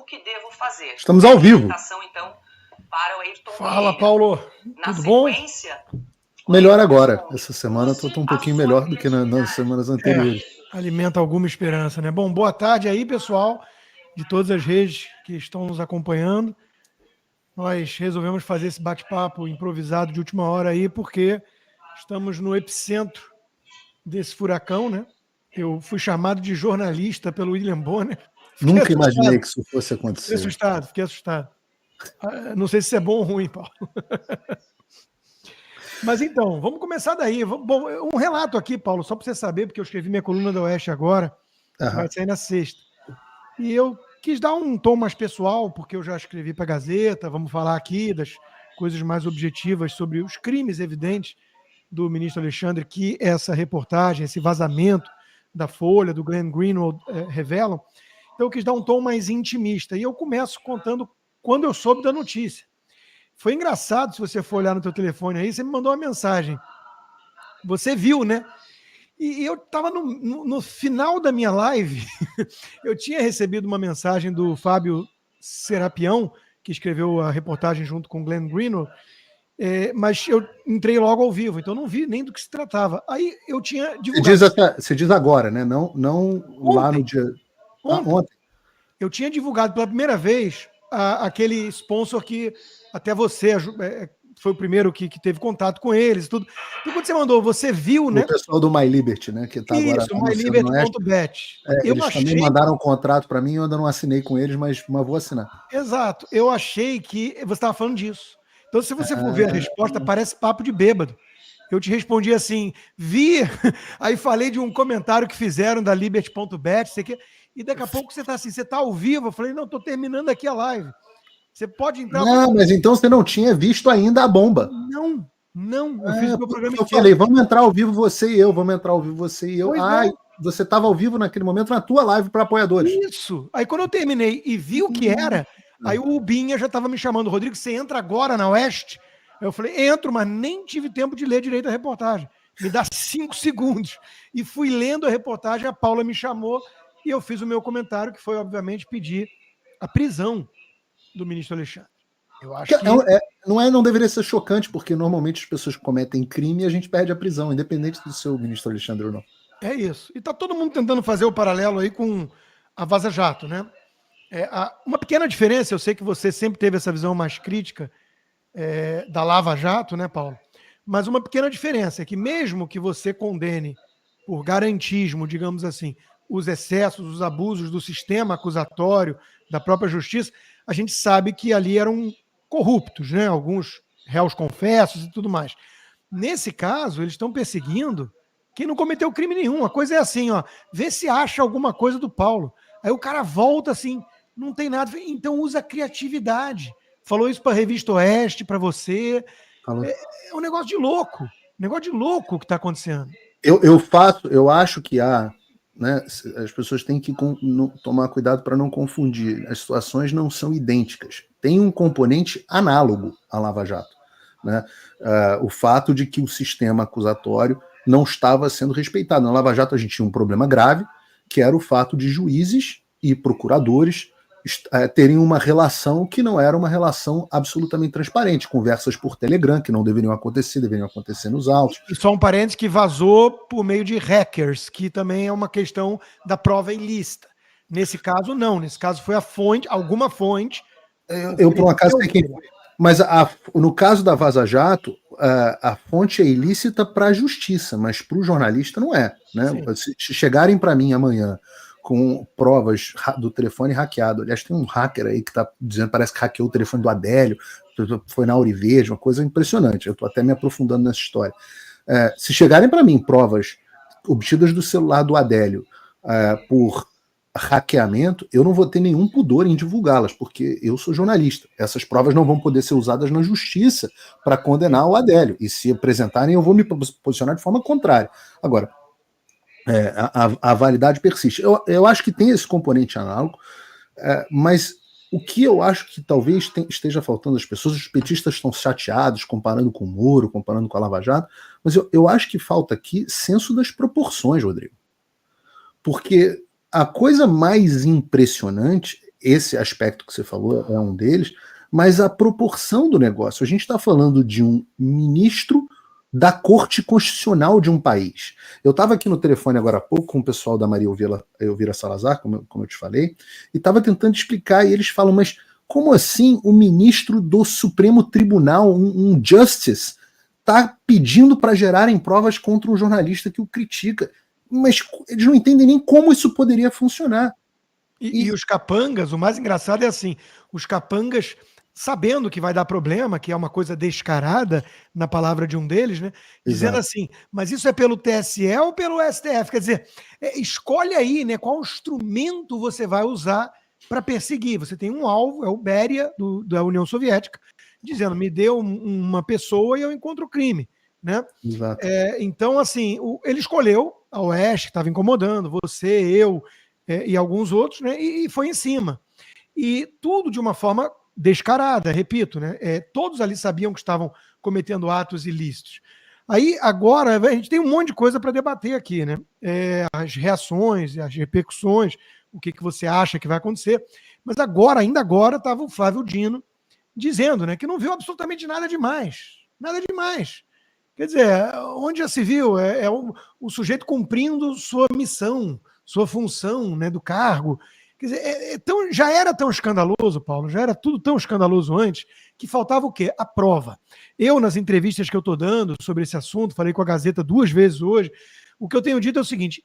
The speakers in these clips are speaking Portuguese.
que devo fazer. Estamos ao vivo. Então, para o Ayrton Fala, Pereira. Paulo. Tudo bom? Melhor agora. Essa semana eu tô um pouquinho melhor do que nas semanas anteriores. Alimenta alguma esperança, né? Bom, boa tarde aí, pessoal, de todas as redes que estão nos acompanhando. Nós resolvemos fazer esse bate-papo improvisado de última hora aí, porque estamos no epicentro desse furacão, né? Eu fui chamado de jornalista pelo William Bonner. Nunca imaginei que isso fosse acontecer. Fiquei assustado. Não sei se isso é bom ou ruim, Paulo. Mas então, vamos começar daí. Bom, um relato aqui, Paulo, só para você saber, porque eu escrevi minha coluna da Oeste agora, vai sair na sexta. E eu quis dar um tom mais pessoal, porque eu já escrevi para a Gazeta, vamos falar aqui das coisas mais objetivas sobre os crimes evidentes do ministro Alexandre, que essa reportagem, esse vazamento da Folha, do Glenn Greenwald revelam. Então eu quis dar um tom mais intimista. E eu começo contando quando eu soube da notícia. Foi engraçado, se você for olhar no teu telefone aí, você me mandou uma mensagem. Você viu, né? E eu estava no final da minha live, eu tinha recebido uma mensagem do Fábio Serapião, que escreveu a reportagem junto com o Glenn Greenwald, mas eu entrei logo ao vivo, então não vi nem do que se tratava. Aí eu tinha divulgado... Você diz agora, né? Não ontem, lá no dia... Ontem. Eu tinha divulgado pela primeira vez aquele sponsor que até você foi o primeiro que teve contato com eles e tudo. Então, quando você mandou, você viu, né? O pessoal do My Liberty, né? Que tá agora... Isso, myliberty.bet. Eles também mandaram um contrato para mim, eu ainda não assinei com eles, mas vou assinar. Exato. Eu achei que você estava falando disso. Então, se você for ver a resposta, parece papo de bêbado. Eu te respondi assim, aí falei de um comentário que fizeram da Liberty.bet, sei que, e daqui a pouco você está assim, você está ao vivo? Eu falei, não, estou terminando aqui a live. Você pode entrar... Não, mas então você não tinha visto ainda a bomba. Não, eu fiz o meu programa inteiro. Eu falei, vamos entrar ao vivo você e eu, você estava ao vivo naquele momento na tua live para apoiadores. Isso. Aí quando eu terminei e vi o que era, aí o Binha já estava me chamando, Rodrigo, você entra agora na Oeste? Eu falei, entro, mas nem tive tempo de ler direito a reportagem. Me dá 5 segundos. E fui lendo a reportagem, a Paula me chamou e eu fiz o meu comentário, que foi, obviamente, pedir a prisão do ministro Alexandre. Eu acho que... Não deveria ser chocante, porque normalmente as pessoas cometem crime e a gente perde a prisão, independente do seu ministro Alexandre ou não. É isso. E tá todo mundo tentando fazer o paralelo aí com a Vaza Jato, né? Uma pequena diferença, eu sei que você sempre teve essa visão mais crítica da Lava Jato, né, Paulo? Mas uma pequena diferença é que mesmo que você condene por garantismo, digamos assim, os excessos, os abusos do sistema acusatório, da própria justiça, a gente sabe que ali eram corruptos, né? Alguns réus confessos e tudo mais. Nesse caso, eles estão perseguindo quem não cometeu crime nenhum. A coisa é assim, ó, vê se acha alguma coisa do Paulo. Aí o cara volta assim, não tem nada. Então usa criatividade. Falou isso para a Revista Oeste, para você. É um negócio de louco. Que está acontecendo. Eu acho que né, as pessoas têm que tomar cuidado para não confundir. As situações não são idênticas. Tem um componente análogo à Lava Jato. Né? O fato de que o sistema acusatório não estava sendo respeitado. Na Lava Jato a gente tinha um problema grave, que era o fato de juízes e procuradores terem uma relação que não era uma relação absolutamente transparente, conversas por Telegram que não deveriam acontecer nos autos. E só um parênteses, que vazou por meio de hackers, que também é uma questão da prova ilícita. Nesse caso, não. Nesse caso foi alguma fonte. Eu por um acaso sei quem foi. Mas no caso da Vaza Jato, a fonte é ilícita para a justiça, mas para o jornalista não é. Né? Se chegarem para mim amanhã com provas do telefone hackeado, aliás, tem um hacker aí que está dizendo, parece que hackeou o telefone do Adélio, foi na Auriverde, uma coisa impressionante. Eu estou até me aprofundando nessa história. Se chegarem para mim provas obtidas do celular do Adélio por hackeamento, eu não vou ter nenhum pudor em divulgá-las, porque eu sou jornalista. Essas provas não vão poder ser usadas na justiça para condenar o Adélio. E se apresentarem, eu vou me posicionar de forma contrária. Agora, a validade persiste. Eu acho que tem esse componente análogo, mas o que eu acho que talvez esteja faltando às pessoas, os petistas estão chateados comparando com o Moro, comparando com a Lava Jato, mas eu acho que falta aqui senso das proporções, Rodrigo. Porque a coisa mais impressionante esse aspecto que você falou é um deles, mas a proporção do negócio. A gente está falando de um ministro da Corte Constitucional de um país. Eu estava aqui no telefone agora há pouco com o pessoal da Maria Elvira Salazar, como eu te falei, e estava tentando explicar, e eles falam, mas como assim o ministro do Supremo Tribunal, um justice, está pedindo para gerarem provas contra um jornalista que o critica? Mas eles não entendem nem como isso poderia funcionar. E os capangas, o mais engraçado é assim, os capangas, sabendo que vai dar problema, que é uma coisa descarada na palavra de um deles, né? Dizendo assim, mas isso é pelo TSE ou pelo STF? Quer dizer, escolhe aí, né, qual instrumento você vai usar para perseguir. Você tem um alvo, é o Beria, da União Soviética, dizendo, me dê uma pessoa e eu encontro o crime, né? Exato. Então, assim, ele escolheu a Oeste, que estava incomodando, você, eu e alguns outros, né? E foi em cima. E tudo de uma forma descarada, repito, né? Todos ali sabiam que estavam cometendo atos ilícitos. Aí, agora, a gente tem um monte de coisa para debater aqui, né? As reações, as repercussões, o que você acha que vai acontecer. Mas agora, ainda agora, estava o Flávio Dino dizendo, né, que não viu absolutamente nada demais. Nada demais. Quer dizer, onde já se viu? O sujeito cumprindo sua missão, sua função, né, do cargo. Quer dizer, já era tão escandaloso, Paulo, já era tudo tão escandaloso antes, que faltava o quê? A prova. Eu, nas entrevistas que eu estou dando sobre esse assunto, falei com a Gazeta 2 vezes hoje, o que eu tenho dito é o seguinte,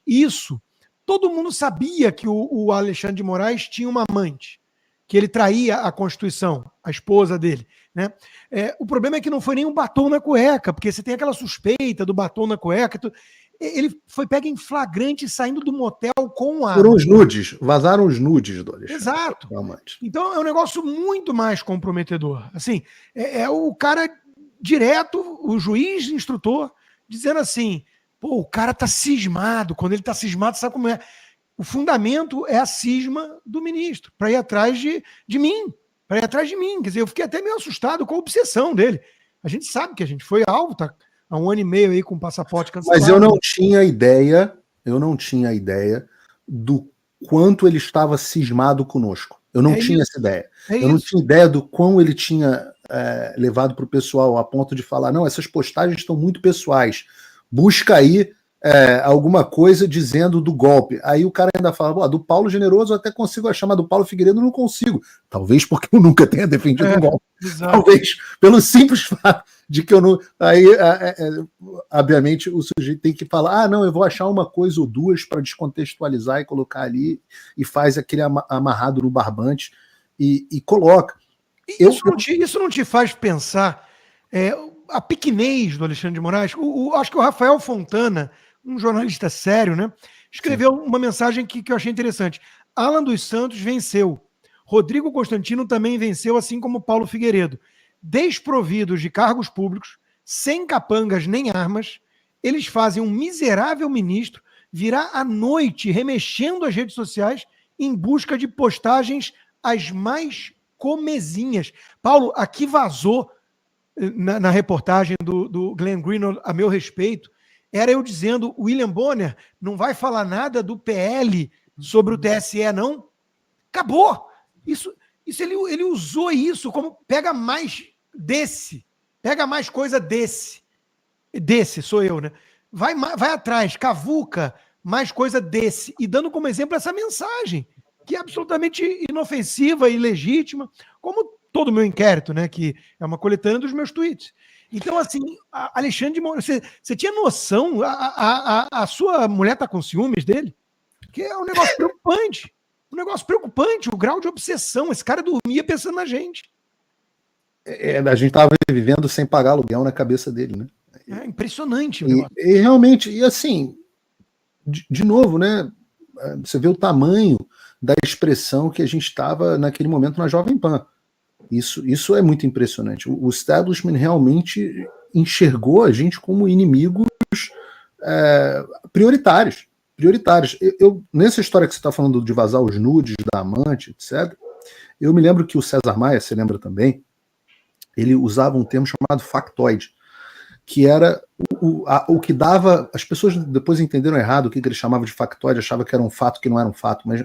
todo mundo sabia que o Alexandre de Moraes tinha uma amante, que ele traía a Constituição, a esposa dele, né? O problema é que não foi nem um batom na cueca, porque você tem aquela suspeita do batom na cueca. Ele foi pego em flagrante saindo do motel com a... Foram os nudes, vazaram os nudes do Alexandre. Exato. Então é um negócio muito mais comprometedor. Assim, o cara direto, o juiz instrutor, dizendo assim, pô, o cara tá cismado. Quando ele tá cismado, sabe como é? O fundamento é a cisma do ministro, para ir atrás de mim. Para ir atrás de mim. Quer dizer, eu fiquei até meio assustado com a obsessão dele. A gente sabe que a gente foi alvo, tá há 1 ano e meio aí com o passaporte cancelado. Mas eu não tinha ideia do quanto ele estava cismado conosco. Eu não tinha essa ideia. Eu não tinha ideia do quão ele tinha levado para o pessoal a ponto de falar, não, essas postagens estão muito pessoais. Busca aí alguma coisa dizendo do golpe. Aí o cara ainda fala, do Paulo Generoso eu até consigo achar, mas do Paulo Figueiredo eu não consigo. Talvez porque eu nunca tenha defendido um golpe. Exato. Talvez pelo simples fato de que eu não... Aí, obviamente, o sujeito tem que falar, não, eu vou achar uma coisa ou duas para descontextualizar e colocar ali, e faz aquele amarrado no barbante e coloca. Isso não te faz pensar a pequenez do Alexandre de Moraes? Acho que o Rafael Fontana, um jornalista sério, né, escreveu uma mensagem que eu achei interessante. Alan dos Santos venceu. Rodrigo Constantino também venceu, assim como Paulo Figueiredo. Desprovidos de cargos públicos, sem capangas nem armas, eles fazem um miserável ministro virar à noite remexendo as redes sociais em busca de postagens as mais comezinhas. Paulo, aqui vazou na reportagem do Glenn Greenwald a meu respeito, era eu dizendo, William Bonner não vai falar nada do PL sobre o TSE, não? Acabou! Isso ele usou isso como pega mais coisa desse sou eu, né? Vai atrás, cavuca mais coisa desse, e dando como exemplo essa mensagem, que é absolutamente inofensiva e legítima, como todo o meu inquérito, né? Que é uma coletânea dos meus tweets. Então, assim, Alexandre de Moraes, você tinha noção? A sua mulher tá com ciúmes dele? Que é um negócio preocupante. Um negócio preocupante, o grau de obsessão. Esse cara dormia pensando na gente. A gente estava vivendo sem pagar aluguel na cabeça dele, né? É impressionante. E realmente, e assim, de novo, né? Você vê o tamanho da expressão que a gente estava naquele momento na Jovem Pan. Isso é muito impressionante. O establishment realmente enxergou a gente como inimigos prioritários. Nessa história que você está falando de vazar os nudes da amante, etc., eu me lembro que o César Maia, você lembra também, ele usava um termo chamado factoide, que era o que dava... As pessoas depois entenderam errado o que ele chamava de factoide, achava que era um fato que não era um fato, mas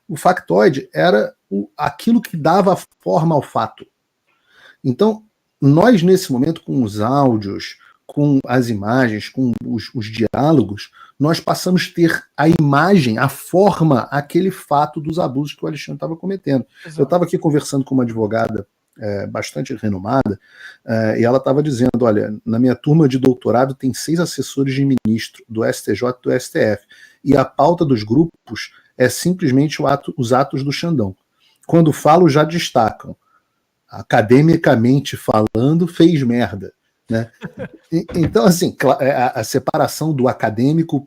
o factoide era aquilo que dava forma ao fato. Então, nós, nesse momento, com os áudios, com as imagens, com os diálogos, nós passamos a ter a imagem, a forma, aquele fato dos abusos que o Alexandre estava cometendo. Exato. Eu estava aqui conversando com uma advogada bastante renomada, e ela estava dizendo, olha, na minha turma de doutorado tem 6 assessores de ministro do STJ e do STF, e a pauta dos grupos é simplesmente os atos do Xandão. Quando falo, já destacam. Academicamente falando, fez merda. Né? Então, assim, a separação do acadêmico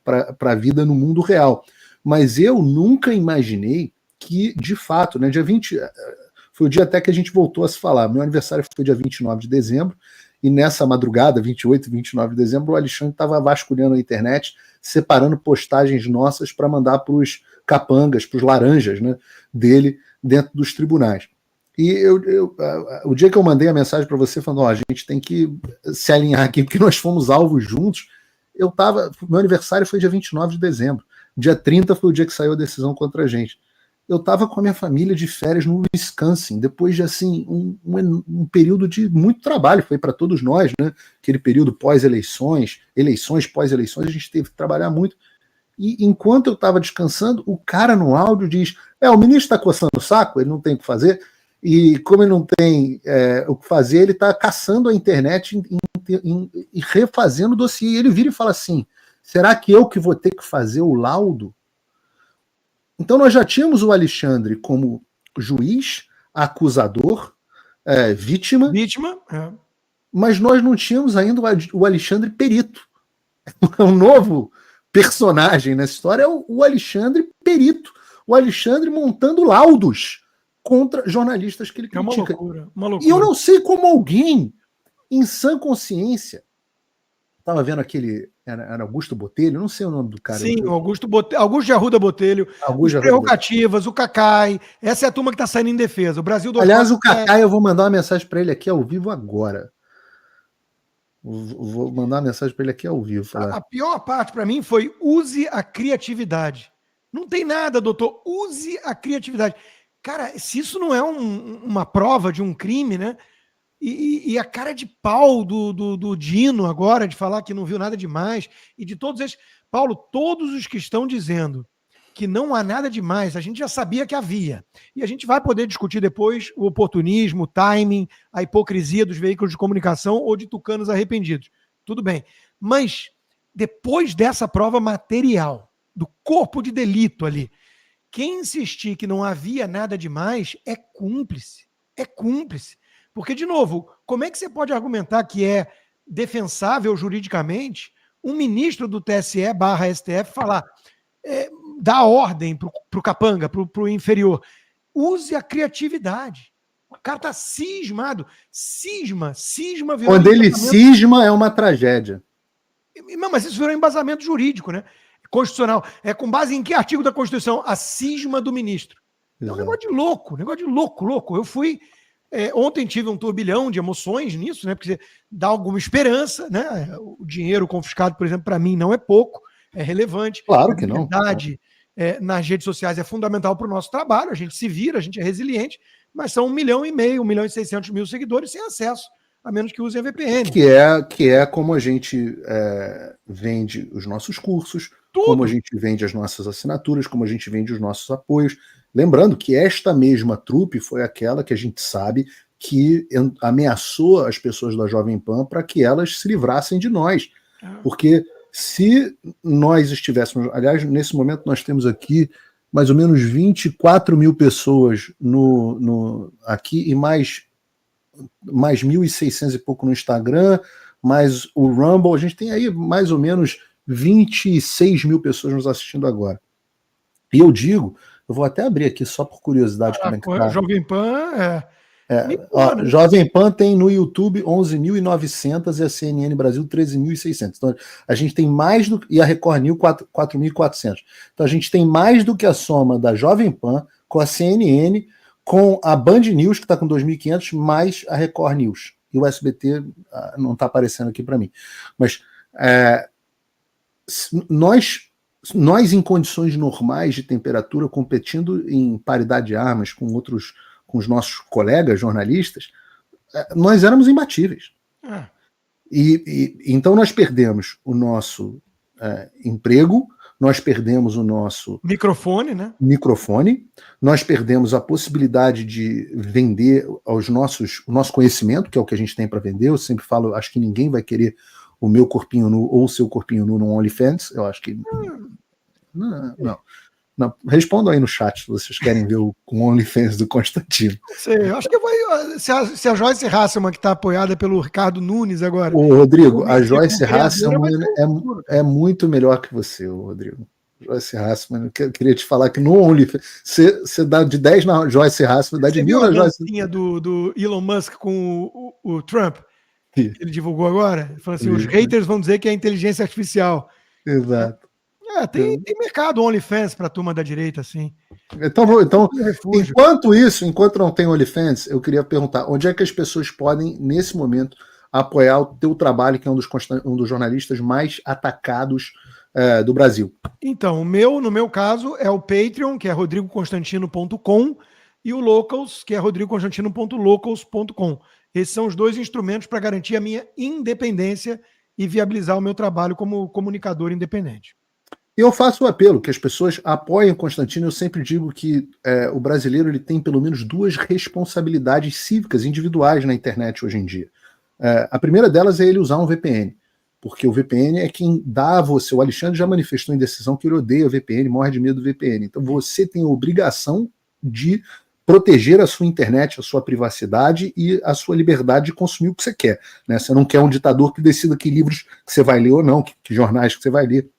para a vida no mundo real. Mas eu nunca imaginei que, de fato, né, dia 20, foi o dia até que a gente voltou a se falar. Meu aniversário foi dia 29 de dezembro, e nessa madrugada, 28 e 29 de dezembro, o Alexandre estava vasculhando a internet, separando postagens nossas para mandar para os capangas, para os laranjas, né, dele dentro dos tribunais. E o dia que eu mandei a mensagem para você, falando, a gente tem que se alinhar aqui, porque nós fomos alvos juntos, meu aniversário foi dia 29 de dezembro, dia 30 foi o dia que saiu a decisão contra a gente. Eu estava com a minha família de férias no Wisconsin, depois de assim, um período de muito trabalho, foi para todos nós, né? Aquele período pós-eleições, pós-eleições, a gente teve que trabalhar muito. E enquanto eu estava descansando, o cara no áudio diz, o ministro está coçando o saco, ele não tem o que fazer, e como ele não tem o que fazer, ele está caçando a internet e refazendo o dossiê. E ele vira e fala assim, será que eu que vou ter que fazer o laudo? Então nós já tínhamos o Alexandre como juiz, acusador, vítima, mas nós não tínhamos ainda o Alexandre perito. Um novo personagem nessa história é o Alexandre perito, o Alexandre montando laudos contra jornalistas que ele critica. Uma loucura. E eu não sei como alguém, em sã consciência, estava vendo aquele, era Augusto Botelho, não sei o nome do cara. Sim, Augusto de Arruda Botelho, os Prerrogativas, o Cacai, essa é a turma que está saindo em defesa. O Brasil do Aliás, o Cacai, eu vou mandar uma mensagem para ele aqui ao vivo agora. Vou mandar uma mensagem para ele aqui ao vivo. A pior parte para mim foi use a criatividade. Não tem nada, doutor, use a criatividade. Cara, se isso não é uma prova de um crime, né? E a cara de pau do Dino agora, de falar que não viu nada demais, e de todos esses... Paulo, todos os que estão dizendo que não há nada demais, a gente já sabia que havia. E a gente vai poder discutir depois o oportunismo, o timing, a hipocrisia dos veículos de comunicação ou de tucanos arrependidos. Tudo bem. Mas, depois dessa prova material, do corpo de delito ali, quem insistir que não havia nada demais é cúmplice. É cúmplice. Porque, de novo, como é que você pode argumentar que é defensável juridicamente um ministro do TSE/STF falar, dar ordem para o capanga, para o inferior? Use a criatividade. O cara está cismado. Cisma. Quando ele cisma, é uma tragédia. Mas isso virou embasamento jurídico, né? Constitucional. É com base em que artigo da Constituição? A cisma do ministro. É um negócio de louco. Eu fui... ontem tive um turbilhão de emoções nisso, né? Porque dá alguma esperança, né? O dinheiro confiscado, por exemplo, para mim não é pouco, é relevante. Claro que não. A verdade nas redes sociais é fundamental para o nosso trabalho, a gente se vira, a gente é resiliente, mas são 1,5 milhão, 1.600.000 seguidores sem acesso, a menos que usem a VPN. Que é como a gente vende os nossos cursos, tudo. Como a gente vende as nossas assinaturas, como a gente vende os nossos apoios. Lembrando que esta mesma trupe foi aquela que a gente sabe que ameaçou as pessoas da Jovem Pan para que elas se livrassem de nós. Porque se nós estivéssemos... Aliás, nesse momento nós temos aqui mais ou menos 24 mil pessoas aqui e mais 1.600 e pouco no Instagram, mais o Rumble. A gente tem aí mais ou menos 26 mil pessoas nos assistindo agora. E eu digo... Eu vou até abrir aqui só por curiosidade como é que tá. Jovem Pan Jovem Pan tem no YouTube 11.900 e a CNN Brasil 13.600. Então a gente tem mais do e a Record News 4.400. Então a gente tem mais do que a soma da Jovem Pan com a CNN, com a Band News que está com 2.500 mais a Record News. E o SBT não está aparecendo aqui para mim. Mas nós nós em condições normais de temperatura, competindo em paridade de armas com os nossos colegas jornalistas, nós éramos imbatíveis. Então nós perdemos o nosso emprego, nós perdemos o nosso microfone, né? Nós perdemos a possibilidade de vender o nosso conhecimento, que é o que a gente tem para vender. Eu sempre falo, acho que ninguém vai querer o meu corpinho nu ou o seu corpinho nu no OnlyFans. Eu acho que não. Respondam aí no chat se vocês querem ver o OnlyFans do Constantino. Sei, eu acho que se a Joyce Hasselman, que está apoiada pelo Ricardo Nunes agora... Ô, Rodrigo, a Joyce Hasselman é muito melhor que você, Rodrigo. Joyce Hasselman, eu queria te falar que no OnlyFans, você dá de 10 na Joyce Hasselman, dá de 1000 na Joyce. Você viu a do Elon Musk com o Trump? Que ele divulgou agora? Falando assim, os haters vão dizer que é inteligência artificial. Exato. Tem mercado OnlyFans para a turma da direita, assim. Então enquanto não tem OnlyFans, eu queria perguntar, onde é que as pessoas podem, nesse momento, apoiar o teu trabalho, que é um dos jornalistas mais atacados do Brasil? Então, no meu caso, é o Patreon, que é rodrigoconstantino.com, e o Locals, que é rodrigoconstantino.locals.com. Esses são os dois instrumentos para garantir a minha independência e viabilizar o meu trabalho como comunicador independente. E eu faço o apelo que as pessoas apoiem o Constantino. Eu sempre digo que o brasileiro ele tem pelo menos 2 responsabilidades cívicas individuais na internet hoje em dia. A primeira delas é ele usar um VPN, porque o VPN é quem dá a você. O Alexandre já manifestou em decisão que ele odeia o VPN, morre de medo do VPN. Então você tem a obrigação de proteger a sua internet, a sua privacidade e a sua liberdade de consumir o que você quer. Né? Você não quer um ditador que decida que livros que você vai ler ou não, que jornais que você vai ler,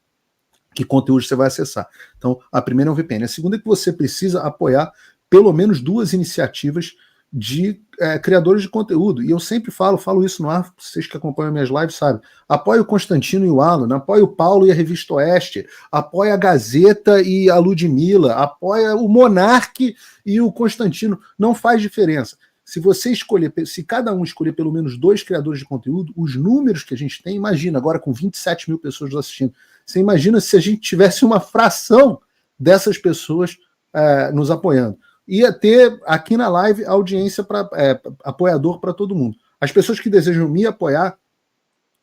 que conteúdo você vai acessar. Então, a primeira é o VPN. A segunda é que você precisa apoiar pelo menos 2 iniciativas de criadores de conteúdo. E eu sempre falo isso no ar, vocês que acompanham minhas lives sabem. Apoie o Constantino e o Alan, apoie o Paulo e a Revista Oeste, apoie a Gazeta e a Ludmilla, apoie o Monark e o Constantino. Não faz diferença. Se cada um escolher pelo menos 2 criadores de conteúdo, os números que a gente tem, imagina, agora com 27 mil pessoas assistindo, você imagina se a gente tivesse uma fração dessas pessoas nos apoiando. Ia ter aqui na live audiência para apoiador para todo mundo. As pessoas que desejam me apoiar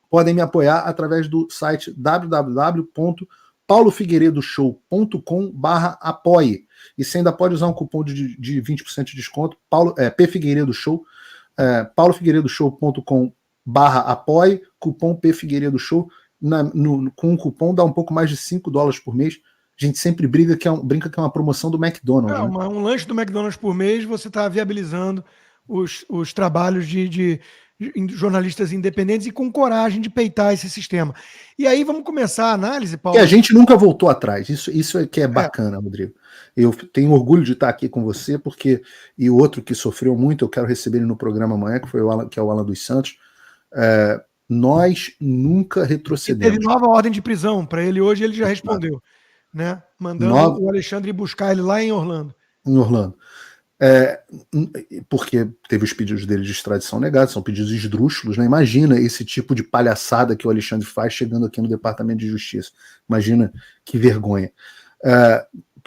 podem me apoiar através do site www.paulofigueiredoshow.com/apoie. E você ainda pode usar um cupom de 20% de desconto, P Figueiredo Show, paulofigueiredoshow.com/apoie, cupom P Figueiredo Show. Com um cupom dá um pouco mais de $5 por mês. A gente sempre brinca que é uma promoção do McDonald's. Um lanche do McDonald's por mês, você está viabilizando os trabalhos de jornalistas independentes e com coragem de peitar esse sistema. E aí vamos começar a análise, Paulo. E a gente nunca voltou atrás. Isso é que é bacana, Rodrigo. Eu tenho orgulho de estar aqui com você, e o outro que sofreu muito, eu quero receber ele no programa amanhã, que é o Alan dos Santos. Nós nunca retrocedemos. Teve nova ordem de prisão para ele hoje, ele já respondeu, né? Mandando o Alexandre ir buscar ele lá em Orlando. Porque teve os pedidos dele de extradição negados, são pedidos esdrúxulos, né? Imagina esse tipo de palhaçada que o Alexandre faz chegando aqui no Departamento de Justiça. Imagina que vergonha.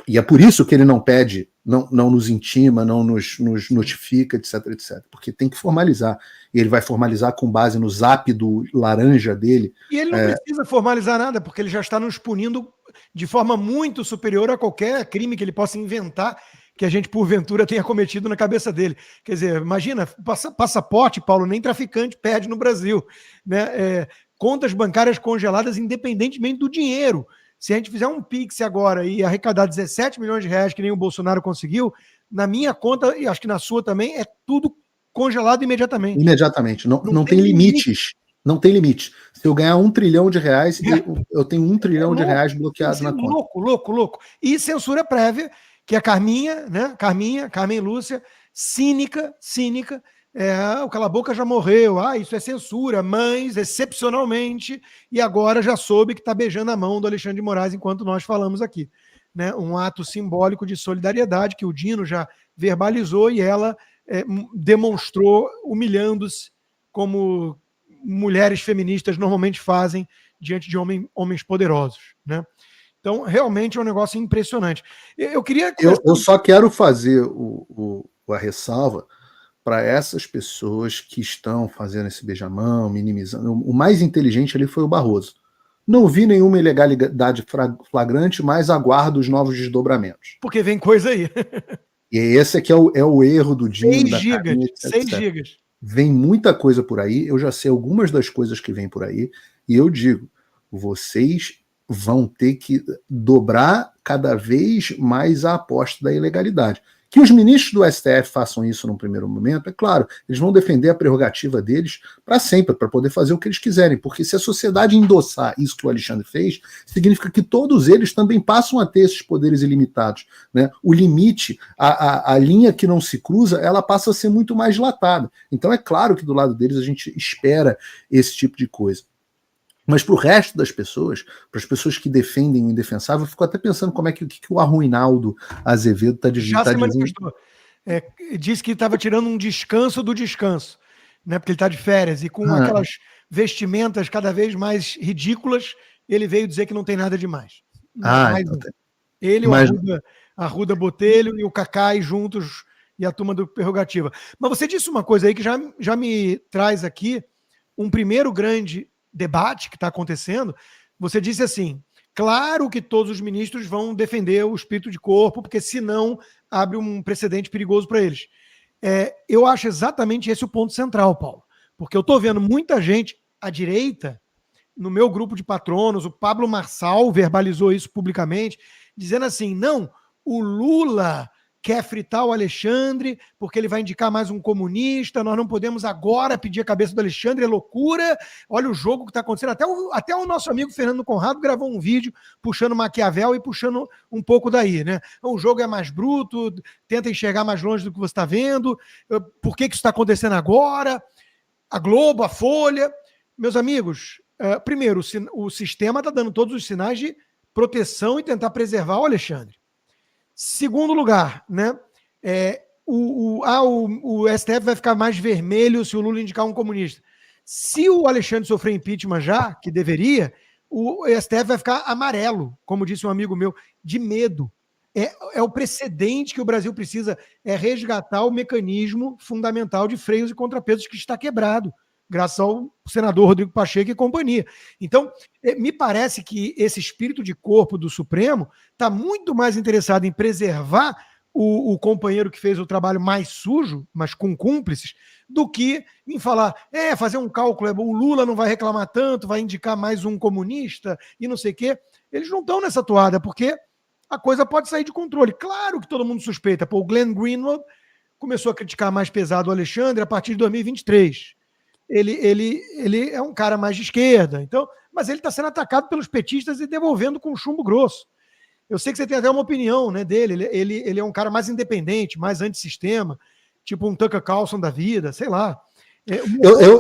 E é por isso que ele não pede, não nos intima, não nos notifica, etc, etc. Porque tem que formalizar. E ele vai formalizar com base no zap do laranja dele. E ele não precisa formalizar nada, porque ele já está nos punindo de forma muito superior a qualquer crime que ele possa inventar, que a gente, porventura, tenha cometido na cabeça dele. Quer dizer, imagina, passaporte, Paulo, nem traficante perde no Brasil. Né? Contas bancárias congeladas independentemente do dinheiro. Se a gente fizer um Pix agora e arrecadar 17 milhões de reais, que nem o Bolsonaro conseguiu, na minha conta, e acho que na sua também, é tudo congelado imediatamente. Imediatamente. Não tem limites. Não tem limite. Se eu ganhar R$1 trilhão, eu tenho R$1 trilhão bloqueado na conta. Louco. E censura prévia, que a Carmen Lúcia, cínica, o Cala a Boca já morreu, isso é censura, mas excepcionalmente, e agora já soube que está beijando a mão do Alexandre de Moraes enquanto nós falamos aqui. Né? Um ato simbólico de solidariedade que o Dino já verbalizou e ela demonstrou humilhando-se como mulheres feministas normalmente fazem diante de homens poderosos. Né? Então, realmente é um negócio impressionante. Eu queria... Eu só quero fazer a ressalva para essas pessoas que estão fazendo esse beijamão, minimizando. O mais inteligente ali foi o Barroso. Não vi nenhuma ilegalidade flagrante, mas aguardo os novos desdobramentos. Porque vem coisa aí. E esse aqui é o erro do Dino. 6 gigas, 6 gigas. Vem muita coisa por aí, eu já sei algumas das coisas que vêm por aí, e eu digo, vocês vão ter que dobrar cada vez mais a aposta da ilegalidade. Que os ministros do STF façam isso num primeiro momento, é claro, eles vão defender a prerrogativa deles para sempre, para poder fazer o que eles quiserem, porque se a sociedade endossar isso que o Alexandre fez, significa que todos eles também passam a ter esses poderes ilimitados, né? O limite, a linha que não se cruza, ela passa a ser muito mais dilatada. Então é claro que do lado deles a gente espera esse tipo de coisa. Mas para o resto das pessoas, para as pessoas que defendem o indefensável, eu fico até pensando como é que o Arruinaldo Azevedo está dizendo. Já se manifestou. Disse que estava tirando um descanso do descanso, né? Porque ele está de férias, e com aquelas vestimentas cada vez mais ridículas, ele veio dizer que não tem nada demais. Ele, o Arruda Botelho e o Cacai juntos, e a turma do Prerrogativa. Mas você disse uma coisa aí que já me traz aqui um primeiro grande debate que está acontecendo. Você disse assim: claro que todos os ministros vão defender o espírito de corpo, porque senão abre um precedente perigoso para eles. Eu acho exatamente esse o ponto central, Paulo, porque eu estou vendo muita gente à direita, no meu grupo de patronos, o Pablo Marçal verbalizou isso publicamente, dizendo assim: não, o Lula quer fritar o Alexandre porque ele vai indicar mais um comunista, nós não podemos agora pedir a cabeça do Alexandre, é loucura, olha o jogo que está acontecendo. Até o nosso amigo Fernando Conrado gravou um vídeo puxando Maquiavel e puxando um pouco daí, né? O jogo é mais bruto, tenta enxergar mais longe do que você está vendo, por que isso está acontecendo agora? A Globo, a Folha. Meus amigos, primeiro, o sistema está dando todos os sinais de proteção e tentar preservar o Alexandre. Segundo lugar, né? O STF vai ficar mais vermelho se o Lula indicar um comunista. Se o Alexandre sofrer impeachment já, que deveria, o STF vai ficar amarelo, como disse um amigo meu, de medo. É o precedente que o Brasil precisa, é resgatar o mecanismo fundamental de freios e contrapesos que está quebrado, graças ao senador Rodrigo Pacheco e companhia. Então, me parece que esse espírito de corpo do Supremo está muito mais interessado em preservar o companheiro que fez o trabalho mais sujo, mas com cúmplices, do que em falar, fazer um cálculo, o Lula não vai reclamar tanto, vai indicar mais um comunista e não sei o quê. Eles não estão nessa toada, porque a coisa pode sair de controle. Claro que todo mundo suspeita. O Glenn Greenwald começou a criticar mais pesado o Alexandre a partir de 2023. Ele é um cara mais de esquerda, então, mas ele está sendo atacado pelos petistas e devolvendo com chumbo grosso. Eu sei que você tem até uma opinião, né, dele. Ele é um cara mais independente, mais antissistema, tipo um Tucker Carlson da vida, sei lá.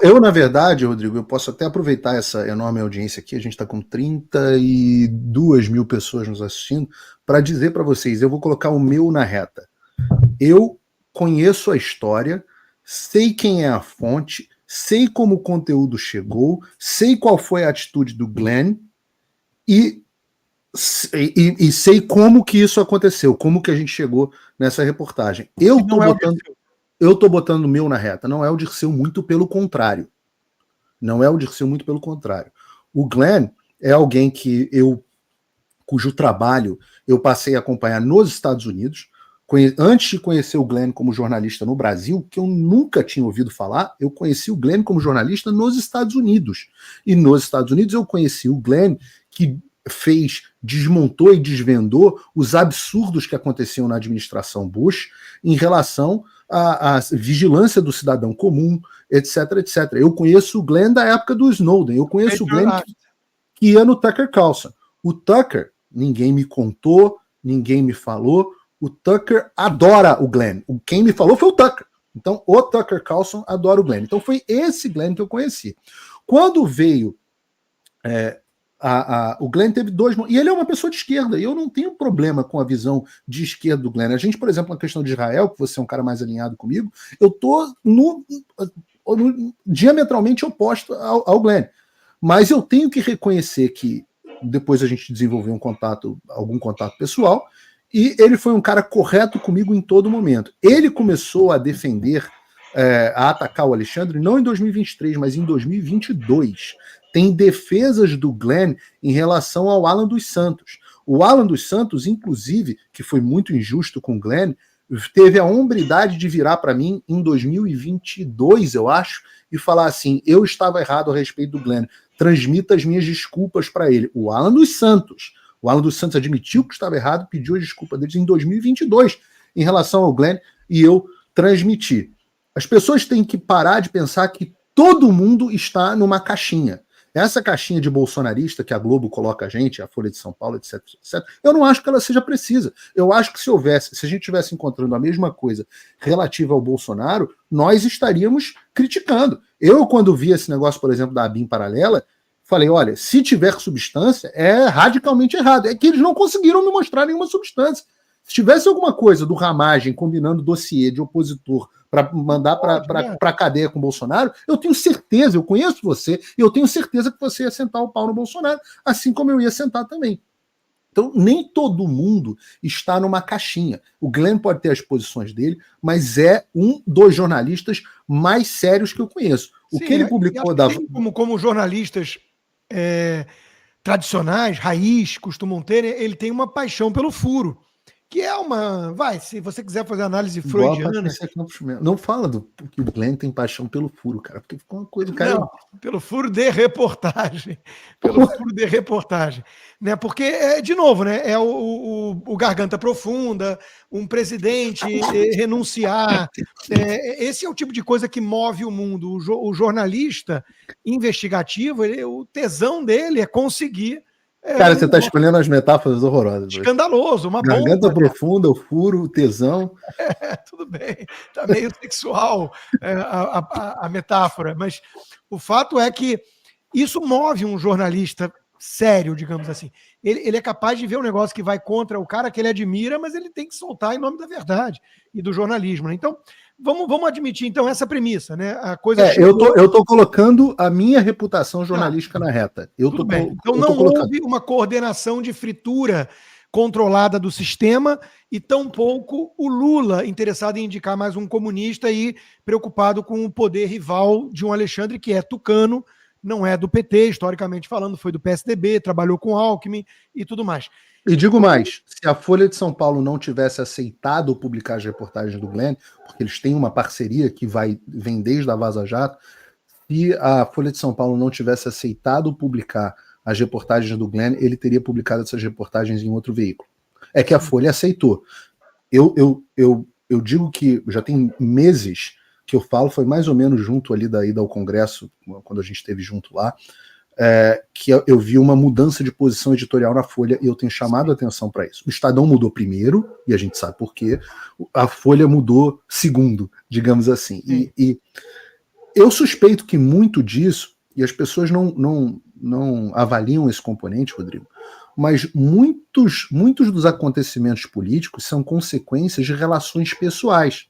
Eu, na verdade, Rodrigo, eu posso até aproveitar essa enorme audiência aqui, a gente está com 32 mil pessoas nos assistindo, para dizer para vocês, eu vou colocar o meu na reta. Eu conheço a história, sei quem é a fonte, sei como o conteúdo chegou, sei qual foi a atitude do Glenn e sei como que isso aconteceu, como que a gente chegou nessa reportagem. Eu tô botando o meu na reta, não é o Dirceu, muito pelo contrário. Não é o Dirceu, muito pelo contrário. O Glenn é alguém cujo trabalho eu passei a acompanhar nos Estados Unidos. Antes de conhecer o Glenn como jornalista no Brasil, que eu nunca tinha ouvido falar, eu conheci o Glenn como jornalista nos Estados Unidos. E nos Estados Unidos eu conheci o Glenn, que desmontou e desvendou os absurdos que aconteciam na administração Bush em relação à vigilância do cidadão comum, etc, etc. Eu conheço o Glenn da época do Snowden, eu conheço o Glenn que ia no Tucker Carlson. O Tucker, ninguém me contou, ninguém me falou, o Tucker adora o Glenn. Quem me falou foi o Tucker. Então, o Tucker Carlson adora o Glenn. Então, foi esse Glenn que eu conheci. Quando veio o Glenn teve dois... E ele é uma pessoa de esquerda, e eu não tenho problema com a visão de esquerda do Glenn. A gente, por exemplo, na questão de Israel, que você é um cara mais alinhado comigo, eu estou diametralmente oposto ao Glenn. Mas eu tenho que reconhecer que depois a gente desenvolveu algum contato pessoal, e ele foi um cara correto comigo em todo momento. Ele começou a defender, a atacar o Alexandre, não em 2023, mas em 2022. Tem defesas do Glenn em relação ao Alan dos Santos. O Alan dos Santos, inclusive, que foi muito injusto com o Glenn, teve a hombridade de virar para mim em 2022, eu acho, e falar assim, eu estava errado a respeito do Glenn, transmita as minhas desculpas para ele. O Alan dos Santos admitiu que estava errado, pediu a desculpa deles em 2022 em relação ao Glenn, e eu transmiti. As pessoas têm que parar de pensar que todo mundo está numa caixinha. Essa caixinha de bolsonarista que a Globo coloca a gente, a Folha de São Paulo, etc, etc, eu não acho que ela seja precisa. Eu acho que se a gente estivesse encontrando a mesma coisa relativa ao Bolsonaro, nós estaríamos criticando. Eu, quando vi esse negócio, por exemplo, da ABIN paralela, falei, olha, se tiver substância, é radicalmente errado. É que eles não conseguiram me mostrar nenhuma substância. Se tivesse alguma coisa do Ramagem combinando dossiê de opositor para mandar para a cadeia com o Bolsonaro, eu tenho certeza, eu conheço você, e eu tenho certeza que você ia sentar o pau no Bolsonaro, assim como eu ia sentar também. Então, nem todo mundo está numa caixinha. O Glenn pode ter as posições dele, mas é um dos jornalistas mais sérios que eu conheço. O que ele publicou... Como jornalistas tradicionais, raiz, costumam ter, ele tem uma paixão pelo furo. Que é uma... se você quiser fazer análise freudiana... Não fala que o Glenn tem paixão pelo furo, cara, porque ficou uma coisa... Cara, não, pelo furo de reportagem. Pelo furo de reportagem. Né? Porque, de novo, né? É o garganta profunda, um presidente renunciar. Esse é o tipo de coisa que move o mundo. O jornalista investigativo, o tesão dele é conseguir... Cara, você está escolhendo as metáforas horrorosas. Escandaloso, uma bomba. Garganta profunda, o furo, o tesão. Tudo bem, tá meio sexual a metáfora, mas o fato é que isso move um jornalista sério, digamos assim. Ele é capaz de ver um negócio que vai contra o cara que ele admira, mas ele tem que soltar em nome da verdade e do jornalismo. Né? Então, vamos admitir, então, essa premissa, né? A coisa eu tô colocando a minha reputação jornalística na reta. Tudo bem. Então não houve uma coordenação de fritura controlada do sistema e tampouco o Lula interessado em indicar mais um comunista e preocupado com o poder rival de um Alexandre que é tucano, não é do PT, historicamente falando, foi do PSDB, trabalhou com Alckmin e tudo mais. E digo mais, se a Folha de São Paulo não tivesse aceitado publicar as reportagens do Glenn, porque eles têm uma parceria que vem desde a Vaza Jato, se a Folha de São Paulo não tivesse aceitado publicar as reportagens do Glenn, ele teria publicado essas reportagens em outro veículo. É que a Folha aceitou. Eu digo que já tem meses que eu falo, foi mais ou menos junto ali da ida ao Congresso, quando a gente esteve junto lá, que eu vi uma mudança de posição editorial na Folha e eu tenho chamado a atenção para isso. O Estadão mudou primeiro, e a gente sabe por quê, a Folha mudou segundo, digamos assim. E eu suspeito que muito disso, e as pessoas não avaliam esse componente, Rodrigo, mas muitos dos acontecimentos políticos são consequências de relações pessoais.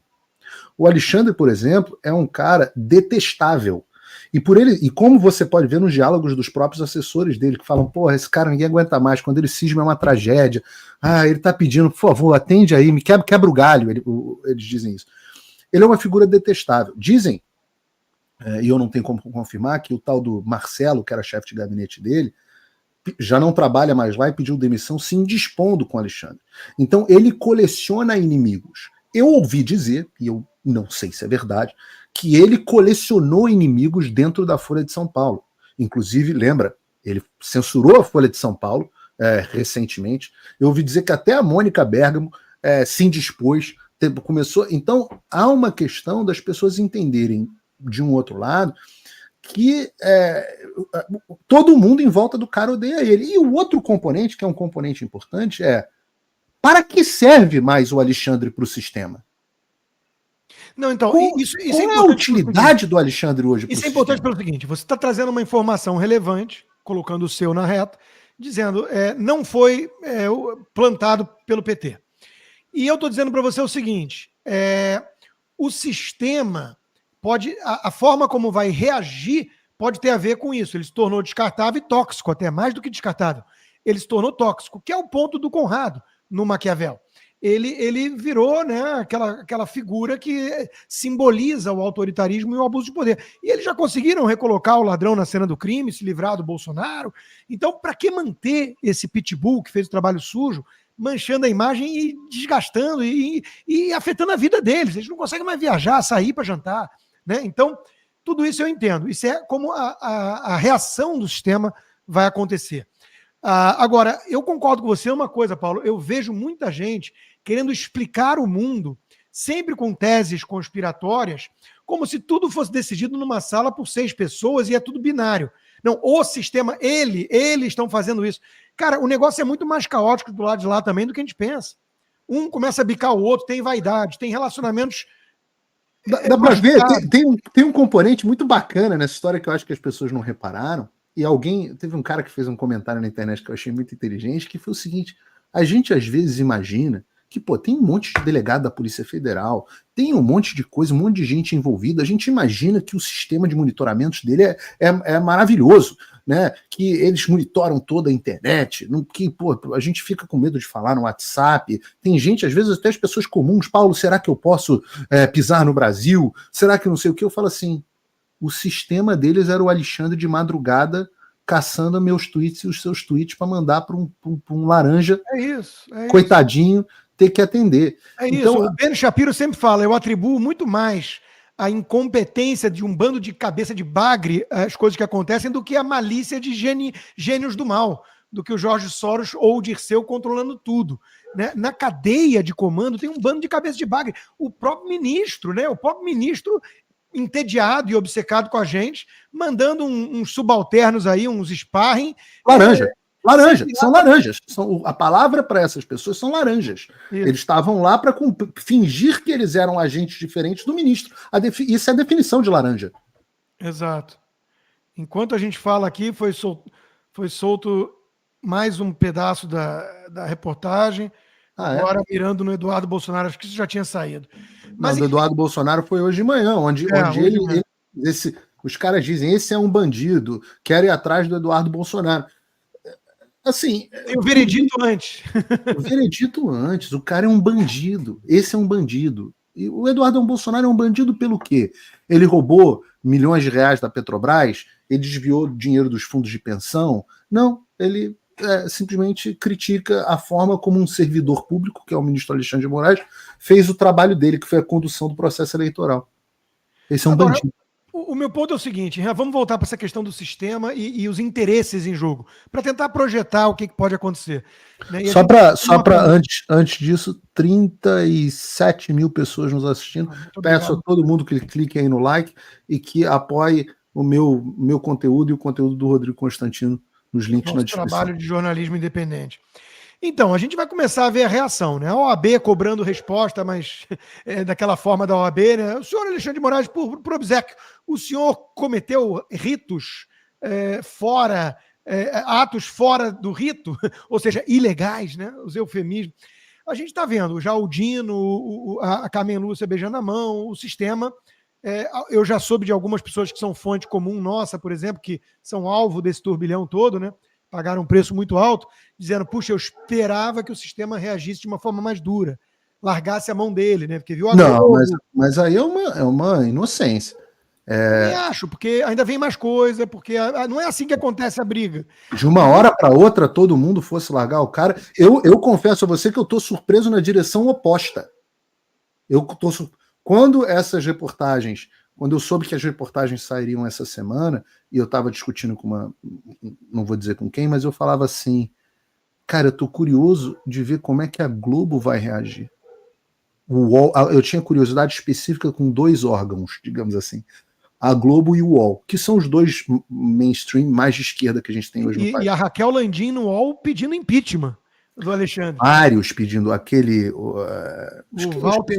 O Alexandre, por exemplo, é um cara detestável. E como você pode ver nos diálogos dos próprios assessores dele, que falam, porra, esse cara ninguém aguenta mais, quando ele cisma é uma tragédia, ele tá pedindo, por favor, atende aí, me quebra o galho, eles dizem isso. Ele é uma figura detestável. Dizem, e eu não tenho como confirmar, que o tal do Marcelo, que era chefe de gabinete dele, já não trabalha mais lá e pediu demissão se indispondo com o Alexandre. Então ele coleciona inimigos. Eu ouvi dizer, e eu não sei se é verdade, que ele colecionou inimigos dentro da Folha de São Paulo. Inclusive, lembra, ele censurou a Folha de São Paulo recentemente. Eu ouvi dizer que até a Mônica Bergamo se indispôs, começou. Então, há uma questão das pessoas entenderem, de um outro lado, que todo mundo em volta do cara odeia ele. E o outro componente, que é um componente importante, para que serve mais o Alexandre para o sistema? Não, então, qual é a utilidade do Alexandre hoje? Isso é importante pelo seguinte: você está trazendo uma informação relevante, colocando o seu na reta, dizendo não foi plantado pelo PT. E eu estou dizendo para você o seguinte: o sistema pode, a forma como vai reagir pode ter a ver com isso. Ele se tornou descartável e tóxico, até mais do que descartável. ele se tornou tóxico, que é o ponto do Conrado no Maquiavel. Ele virou, né, aquela figura que simboliza o autoritarismo e o abuso de poder. E eles já conseguiram recolocar o ladrão na cena do crime, se livrar do Bolsonaro. Então, para que manter esse pitbull que fez o trabalho sujo, manchando a imagem e desgastando e afetando a vida deles? Eles não conseguem mais viajar, sair para jantar, né? Então, tudo isso eu entendo. Isso é como a reação do sistema vai acontecer. Agora, eu concordo com você em uma coisa, Paulo. Eu vejo muita gente querendo explicar o mundo, sempre com teses conspiratórias, como se tudo fosse decidido numa sala por 6 pessoas e é tudo binário. Não, o sistema, eles estão fazendo isso. Cara, o negócio é muito mais caótico do lado de lá também do que a gente pensa. Um começa a bicar o outro, tem vaidade, tem relacionamentos... Dá pra ver, tem um componente muito bacana nessa história que eu acho que as pessoas não repararam. E teve um cara que fez um comentário na internet que eu achei muito inteligente, que foi o seguinte: a gente às vezes imagina que, tem um monte de delegado da Polícia Federal, tem um monte de coisa, um monte de gente envolvida, a gente imagina que o sistema de monitoramentos dele é maravilhoso, né? Que eles monitoram toda a internet, que, a gente fica com medo de falar no WhatsApp, tem gente, às vezes até as pessoas comuns, Paulo, será que eu posso pisar no Brasil? Será que não sei o que? Eu falo assim, o sistema deles era o Alexandre de madrugada caçando meus tweets e os seus tweets para mandar para um laranja, coitadinho, ter que atender. Então, o Ben Shapiro sempre fala, eu atribuo muito mais a incompetência de um bando de cabeça de bagre, as coisas que acontecem, do que a malícia de gênios do mal, do que o Jorge Soros ou o Dirceu controlando tudo. Né? Na cadeia de comando tem um bando de cabeça de bagre. O próprio ministro, entediado e obcecado com a gente, mandando uns subalternos aí, uns sparring. São laranjas. A palavra para essas pessoas são laranjas. Isso. Eles estavam lá para fingir que eles eram agentes diferentes do ministro. Isso é a definição de laranja. Exato. Enquanto a gente fala aqui, foi solto mais um pedaço da reportagem, agora mirando no Eduardo Bolsonaro, acho que isso já tinha saído. Mas o Eduardo Bolsonaro foi hoje de manhã, onde os caras dizem, esse é um bandido, quero ir atrás do Eduardo Bolsonaro. Assim, tem o veredito antes. O veredito antes, o cara é um bandido, esse é um bandido. E o Eduardo Bolsonaro é um bandido pelo quê? Ele roubou milhões de reais da Petrobras? Ele desviou dinheiro dos fundos de pensão? Não, ele simplesmente critica a forma como um servidor público, que é o ministro Alexandre de Moraes, fez o trabalho dele, que foi a condução do processo eleitoral. Esse é um bandido. O meu ponto é o seguinte, vamos voltar para essa questão do sistema e os interesses em jogo, para tentar projetar o que pode acontecer. Né? Só para antes disso, 37 mil pessoas nos assistindo. Peço a todo mundo que clique aí no like e que apoie o meu conteúdo e o conteúdo do Rodrigo Constantino nos links na descrição. Trabalho de jornalismo independente. Então, a gente vai começar a ver a reação, né? A OAB cobrando resposta, mas daquela forma da OAB, né? O senhor Alexandre de Moraes, por obséquio, o senhor cometeu ritos atos fora do rito, ou seja, ilegais, né? Os eufemismos. A gente está vendo já o Dino, a Carmen Lúcia beijando a mão, o sistema. Eu já soube de algumas pessoas que são fonte comum nossa, por exemplo, que são alvo desse turbilhão todo, né? Pagaram um preço muito alto, dizendo, puxa, eu esperava que o sistema reagisse de uma forma mais dura, largasse a mão dele, né? Porque viu a Não, mas aí é uma inocência. Eu acho, porque ainda vem mais coisa, porque não é assim que acontece a briga. De uma hora para outra, todo mundo fosse largar o cara. Eu confesso a você que eu estou surpreso na direção oposta. Quando eu soube que as reportagens sairiam essa semana, e eu estava discutindo com não vou dizer com quem, mas eu falava assim, cara, eu tô curioso de ver como é que a Globo vai reagir. O UOL, eu tinha curiosidade específica com 2 órgãos, digamos assim, a Globo e o UOL, que são os 2 mainstream mais de esquerda que a gente tem hoje no país. E a Raquel Landim no UOL pedindo impeachment do Alexandre. Vários pedindo aquele...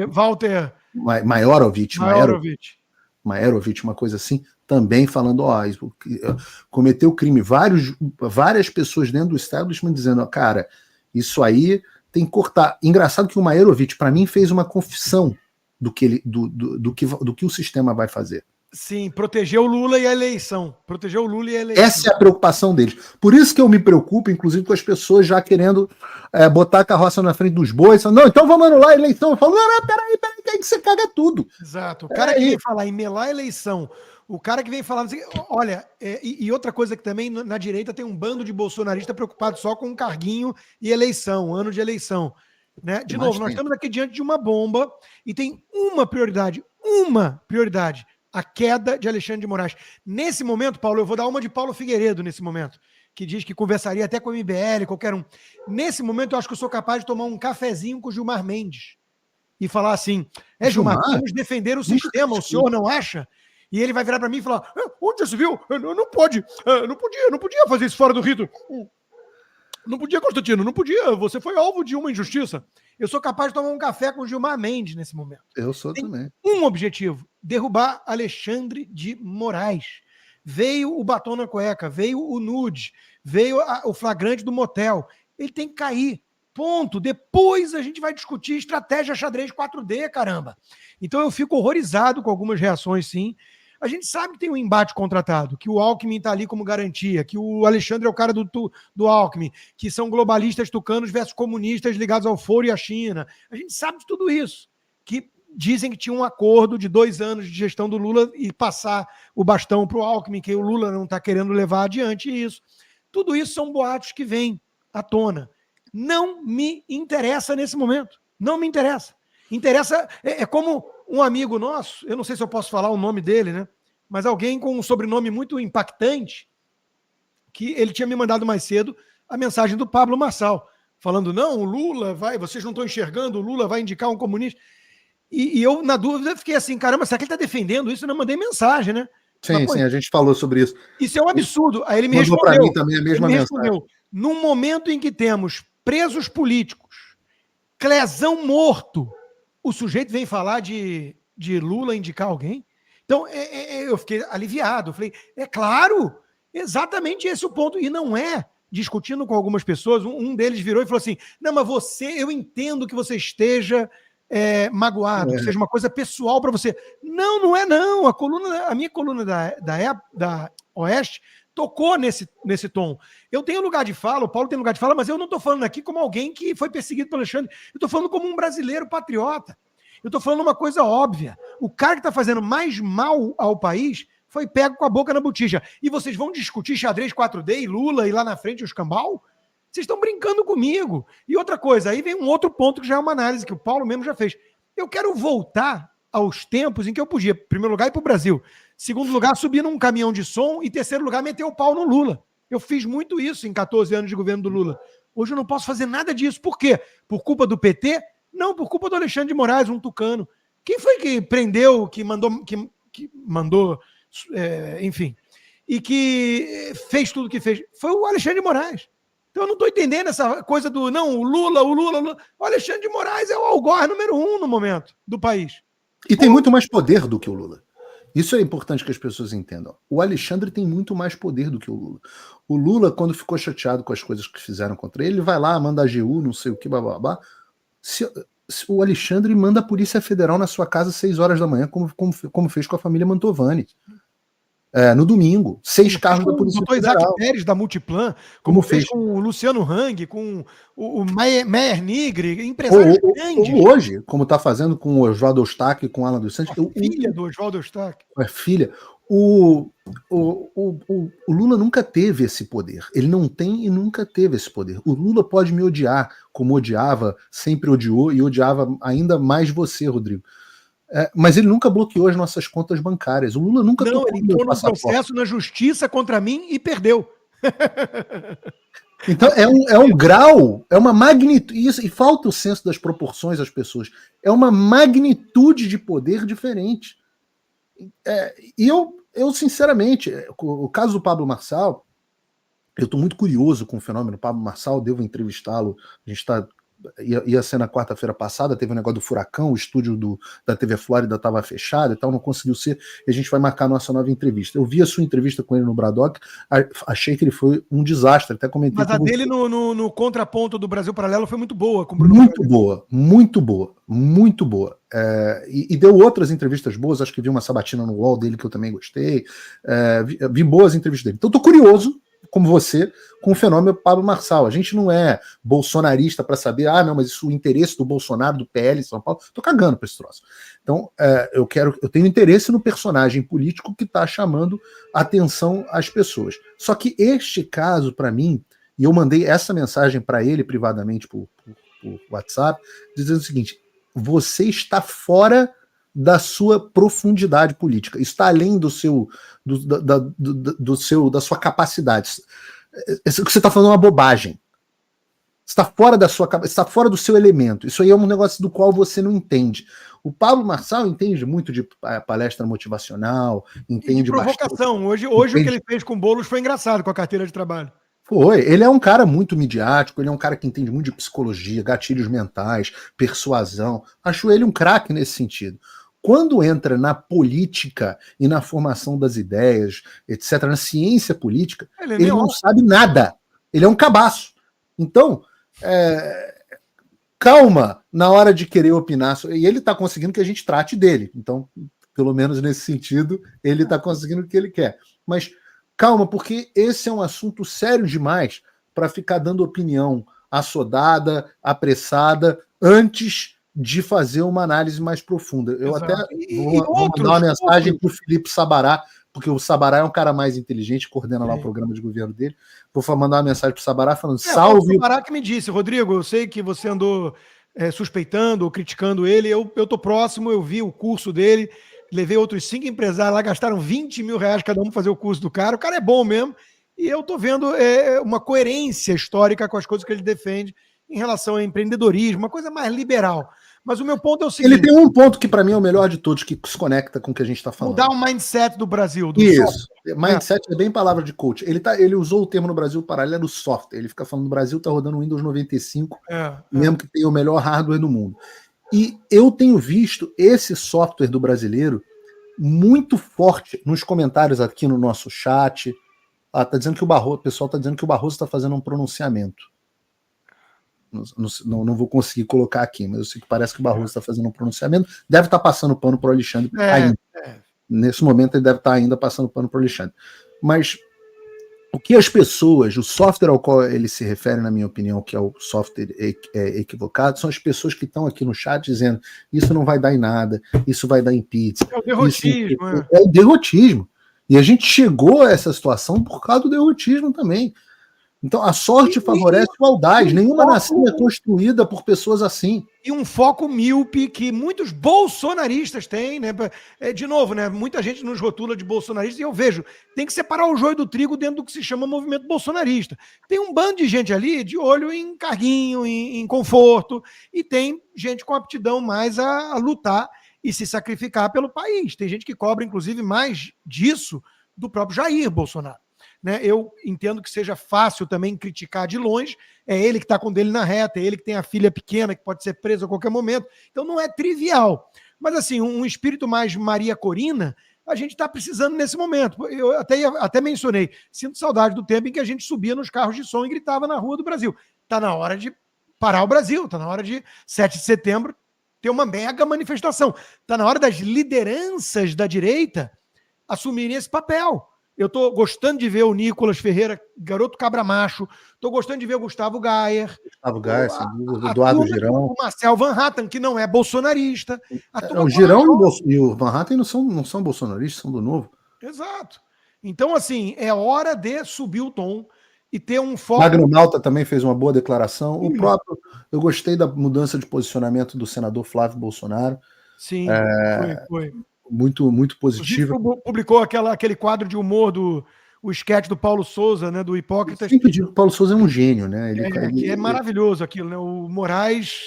Walter Maerovitch, uma coisa assim, também falando, cometeu crime. Várias pessoas dentro do establishment dizendo, cara, isso aí tem que cortar. Engraçado que o Maerovitch, para mim, fez uma confissão do que o sistema vai fazer. Sim, proteger o Lula e a eleição. Proteger o Lula e a eleição. Essa é a preocupação deles. Por isso que eu me preocupo, inclusive, com as pessoas já querendo botar a carroça na frente dos bois. Não, então vamos anular a eleição. Eu falo, não, peraí, que aí você caga tudo. Exato. O cara que vem falar em melar a eleição, o cara que vem falar... Olha, e outra coisa que também na direita tem um bando de bolsonaristas preocupados só com carguinho e eleição, ano de eleição. Né? De novo, nós estamos aqui diante de uma bomba e tem uma prioridade, a queda de Alexandre de Moraes. Nesse momento, Paulo, eu vou dar uma de Paulo Figueiredo nesse momento, que diz que conversaria até com o MBL, qualquer um. Nesse momento, eu acho que eu sou capaz de tomar um cafezinho com o Gilmar Mendes e falar assim, Gilmar, vamos defender o sistema, o senhor não acha? E ele vai virar para mim e falar, onde já se viu? Não podia fazer isso fora do rito. Não podia, Constantino, não podia. Você foi alvo de uma injustiça. Eu sou capaz de tomar um café com o Gilmar Mendes nesse momento. Eu sou também. Um objetivo, derrubar Alexandre de Moraes. Veio o batom na cueca, veio o nude, veio o flagrante do motel. Ele tem que cair. Ponto. Depois a gente vai discutir estratégia xadrez 4D, caramba. Então eu fico horrorizado com algumas reações, sim. A gente sabe que tem um embate contratado, que o Alckmin está ali como garantia, que o Alexandre é o cara do Alckmin, que são globalistas tucanos versus comunistas ligados ao foro e à China. A gente sabe de tudo isso. Que dizem que tinha um acordo de 2 anos de gestão do Lula e passar o bastão para o Alckmin, que o Lula não está querendo levar adiante isso. Tudo isso são boatos que vêm à tona. Não me interessa nesse momento. Não me interessa. Interessa, é como um amigo nosso, eu não sei se eu posso falar o nome dele, né? Mas alguém com um sobrenome muito impactante, que ele tinha me mandado mais cedo a mensagem do Pablo Marçal, falando, não, o Lula vai, vocês não estão enxergando, o Lula vai indicar um comunista. E eu, na dúvida, fiquei assim, caramba, será que ele está defendendo isso? Eu não mandei mensagem, né? Sim, sim, a gente falou sobre isso. Isso é um absurdo. Aí ele me respondeu para mim também a mesma mensagem. Num momento em que temos presos políticos, Clezão morto, o sujeito vem falar de Lula indicar alguém? Então, eu fiquei aliviado. Eu falei, é claro, exatamente esse é o ponto. E não é, discutindo com algumas pessoas, um deles virou e falou assim, não, mas eu entendo que você esteja magoado, que seja uma coisa pessoal para você. Não é não. A minha coluna da Oeste tocou nesse tom. Eu tenho lugar de fala, o Paulo tem lugar de fala, mas eu não estou falando aqui como alguém que foi perseguido pelo Alexandre. Eu estou falando como um brasileiro patriota. Eu estou falando uma coisa óbvia. O cara que está fazendo mais mal ao país foi pego com a boca na botija. E vocês vão discutir xadrez 4D e Lula e lá na frente o escambau? Vocês estão brincando comigo. E outra coisa, aí vem um outro ponto que já é uma análise que o Paulo mesmo já fez. Eu quero voltar aos tempos em que eu podia, em primeiro lugar, ir para o Brasil. Segundo lugar, subir num caminhão de som. E terceiro lugar, meter o pau no Lula. Eu fiz muito isso em 14 anos de governo do Lula. Hoje eu não posso fazer nada disso. Por quê? Por culpa do PT? Não, por culpa do Alexandre de Moraes, um tucano. Quem foi que prendeu, que mandou, enfim, e que fez tudo que fez? Foi o Alexandre de Moraes. Então eu não estou entendendo essa coisa do, não, o Lula. O Alexandre de Moraes é o algoz número 1 no momento do país. E tem muito mais poder do que o Lula. Isso é importante que as pessoas entendam. O Alexandre tem muito mais poder do que o Lula. O Lula, quando ficou chateado com as coisas que fizeram contra ele, vai lá, manda a AGU, não sei o que, babá. O Alexandre manda a Polícia Federal na sua casa às 6 horas da manhã, como fez com a família Mantovani. No domingo, 6 carros da Polícia Federal. Isaac Pérez da Multiplan, como fez com o Luciano Hang, com o Meyer Nigre, empresários grandes. Ou hoje, como está fazendo com o Oswaldo Eustáquio e com o Alan dos Santos. Filha do Oswaldo Eustáquio. Filha. O Lula nunca teve esse poder. Ele não tem e nunca teve esse poder. O Lula pode me odiar, como odiava, sempre odiou e odiava ainda mais você, Rodrigo. Mas ele nunca bloqueou as nossas contas bancárias. O Lula nunca ele entrou num processo na justiça contra mim e perdeu. Então é um grau, é uma magnitude, e falta o senso das proporções às pessoas. É uma magnitude de poder diferente. E eu sinceramente, o caso do Pablo Marçal, eu estou muito curioso com o fenômeno Pablo Marçal, devo entrevistá-lo, a gente está ia ser na quarta-feira passada, teve um negócio do furacão, o estúdio da TV Flórida estava fechado e tal, não conseguiu ser, e a gente vai marcar a nossa nova entrevista. Eu vi a sua entrevista com ele no Braddock, achei que ele foi um desastre, até comentei. Mas a dele no contraponto do Brasil Paralelo foi muito boa. Com o Bruno muito boa, muito boa, muito boa. E deu outras entrevistas boas, acho que vi uma sabatina no UOL dele que eu também gostei, vi boas entrevistas dele. Então tô curioso, como você, com o fenômeno Pablo Marçal. A gente não é bolsonarista para saber, não, mas isso, o interesse do Bolsonaro, do PL São Paulo, tô cagando para esse troço. Então, eu tenho interesse no personagem político que está chamando atenção às pessoas. Só que este caso, para mim, e eu mandei essa mensagem para ele privadamente por WhatsApp, dizendo o seguinte: você está fora da sua profundidade política, está além da sua capacidade. Isso que você está falando é uma bobagem. Está fora da sua, está fora do seu elemento. Isso aí é um negócio do qual você não entende. O Pablo Marçal entende muito de palestra motivacional, entende e de provocação. Hoje o que ele fez com o Boulos foi engraçado, com a carteira de trabalho. Ele é um cara muito midiático, ele é um cara que entende muito de psicologia, gatilhos mentais, persuasão. Acho ele um craque nesse sentido. Quando entra na política e na formação das ideias, etc., na ciência política, ele não sabe nada. Ele é um cabaço. Então, calma na hora de querer opinar. E ele está conseguindo que a gente trate dele. Então, pelo menos nesse sentido, ele está conseguindo o que ele quer. Mas calma, porque esse é um assunto sério demais para ficar dando opinião assodada, apressada, antes de fazer uma análise mais profunda. Eu até vou mandar uma mensagem para o Felipe Sabará, porque o Sabará é um cara mais inteligente, coordena lá o programa de governo dele. Vou mandar uma mensagem para o Sabará falando, salve... O Sabará que me disse, Rodrigo, eu sei que você andou suspeitando ou criticando ele, eu tô próximo, eu vi o curso dele, levei outros 5 empresários lá, gastaram 20 mil reais cada um para fazer o curso do cara. O cara é bom mesmo. E eu tô vendo uma coerência histórica com as coisas que ele defende em relação ao empreendedorismo, uma coisa mais liberal. Mas o meu ponto é o seguinte... Ele tem um ponto que para mim é o melhor de todos, que se conecta com o que a gente está falando. Mudar o mindset do Brasil. Isso. Mindset é bem palavra de coach. Ele usou o termo no Brasil paralelo software. Ele fica falando, no Brasil está rodando o Windows 95, mesmo que tenha o melhor hardware do mundo. E eu tenho visto esse software do brasileiro muito forte nos comentários aqui no nosso chat. Tá dizendo que o pessoal está dizendo que o Barroso está fazendo um pronunciamento. Não vou conseguir colocar aqui, mas eu sei que parece que o Barroso está fazendo um pronunciamento. Deve estar passando pano para o Alexandre ainda. Nesse momento ele deve estar ainda passando pano para o Alexandre. Mas o que as pessoas, o software ao qual ele se refere, na minha opinião, que é o software equivocado, são as pessoas que estão aqui no chat dizendo isso não vai dar em nada, isso vai dar em pizza. É o derrotismo. É o derrotismo. E a gente chegou a essa situação por causa do derrotismo também. Então a sorte favorece o audaz. Nenhuma nação é construída por pessoas assim. E um foco míope que muitos bolsonaristas têm, né? De novo, né? Muita gente nos rotula de bolsonaristas e eu vejo, tem que separar o joio do trigo dentro do que se chama movimento bolsonarista. Tem um bando de gente ali de olho em carguinho, em conforto, e tem gente com aptidão mais a lutar e se sacrificar pelo país. Tem gente que cobra, inclusive, mais disso do próprio Jair Bolsonaro. Né, eu entendo que seja fácil também criticar de longe, é ele que está com o dele na reta, é ele que tem a filha pequena que pode ser presa a qualquer momento, então não é trivial. Mas assim, um espírito mais Maria Corina, a gente está precisando nesse momento. Eu até mencionei, sinto saudade do tempo em que a gente subia nos carros de som e gritava na rua do Brasil. Está na hora de parar o Brasil, está na hora de 7 de setembro ter uma mega manifestação, está na hora das lideranças da direita assumirem esse papel. Eu estou gostando de ver o Nicolas Ferreira, garoto cabra macho. Estou gostando de ver o Gustavo Gayer. O Eduardo Girão. O Marcel Van Hatten, que não é bolsonarista. O Girão e o Van Hatten não são bolsonaristas, são do Novo. Exato. Então, assim, é hora de subir o tom e ter um foco... Magno Malta também fez uma boa declaração. Eu gostei da mudança de posicionamento do senador Flávio Bolsonaro. Sim, foi. Muito, muito positivo. Publicou aquele quadro de humor o sketch do Paulo Souza, né, do Hipócritas. Eu sempre digo que o Paulo Souza é um gênio, né? É maravilhoso aquilo, né? O Moraes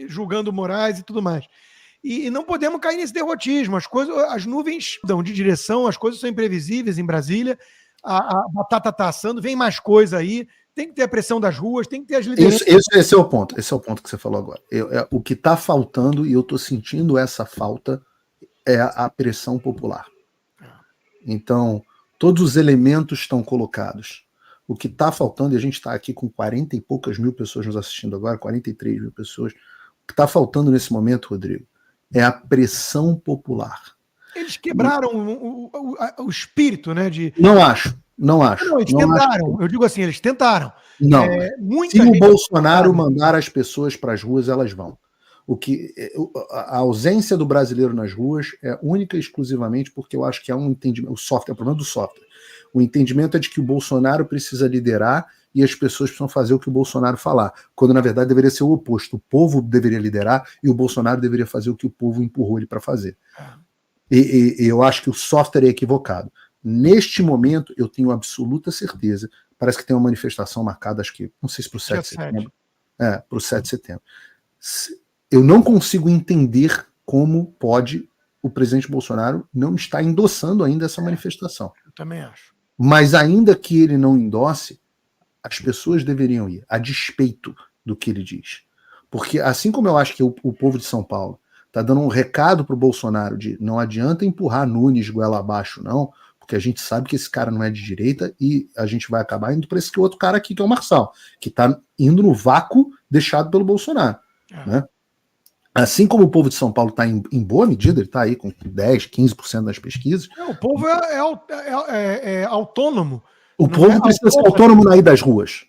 julgando o Moraes e tudo mais. E não podemos cair nesse derrotismo. As nuvens dão de direção, as coisas são imprevisíveis em Brasília. A batata está assando, vem mais coisa aí. tem que ter a pressão das ruas, tem que ter as lideranças. Esse é o ponto que você falou agora. O que está faltando, e eu estou sentindo essa falta, é a pressão popular. Então, todos os elementos estão colocados. O que está faltando, e a gente está aqui com 40 e poucas mil pessoas nos assistindo agora, 43 mil pessoas, o que está faltando nesse momento, Rodrigo, é a pressão popular. Eles quebraram o espírito, né? Não acho. Não, eles tentaram. Eu digo assim, eles tentaram. Não. Se o Bolsonaro mandar as pessoas para as ruas, elas vão. A ausência do brasileiro nas ruas é única e exclusivamente porque eu acho que há um entendimento. O problema do software. O entendimento é de que o Bolsonaro precisa liderar e as pessoas precisam fazer o que o Bolsonaro falar, quando na verdade deveria ser o oposto. O povo deveria liderar e o Bolsonaro deveria fazer o que o povo empurrou ele para fazer. E eu acho que o software é equivocado. Neste momento, eu tenho absoluta certeza, parece que tem uma manifestação marcada, acho que, não sei se para o 7 de setembro. Para o 7 de setembro. Eu não consigo entender como pode o presidente Bolsonaro não estar endossando ainda essa manifestação. Eu também acho. Mas ainda que ele não endosse, as pessoas deveriam ir, a despeito do que ele diz. Porque assim como eu acho que o povo de São Paulo está dando um recado para o Bolsonaro de não adianta empurrar Nunes goela abaixo, não, porque a gente sabe que esse cara não é de direita e a gente vai acabar indo para esse outro cara aqui, que é o Marçal, que está indo no vácuo deixado pelo Bolsonaro. Né? Assim como o povo de São Paulo está em boa medida, ele está aí com 10%, 15% das pesquisas. O povo é autônomo. O povo precisa ser autônomo na ida das ruas.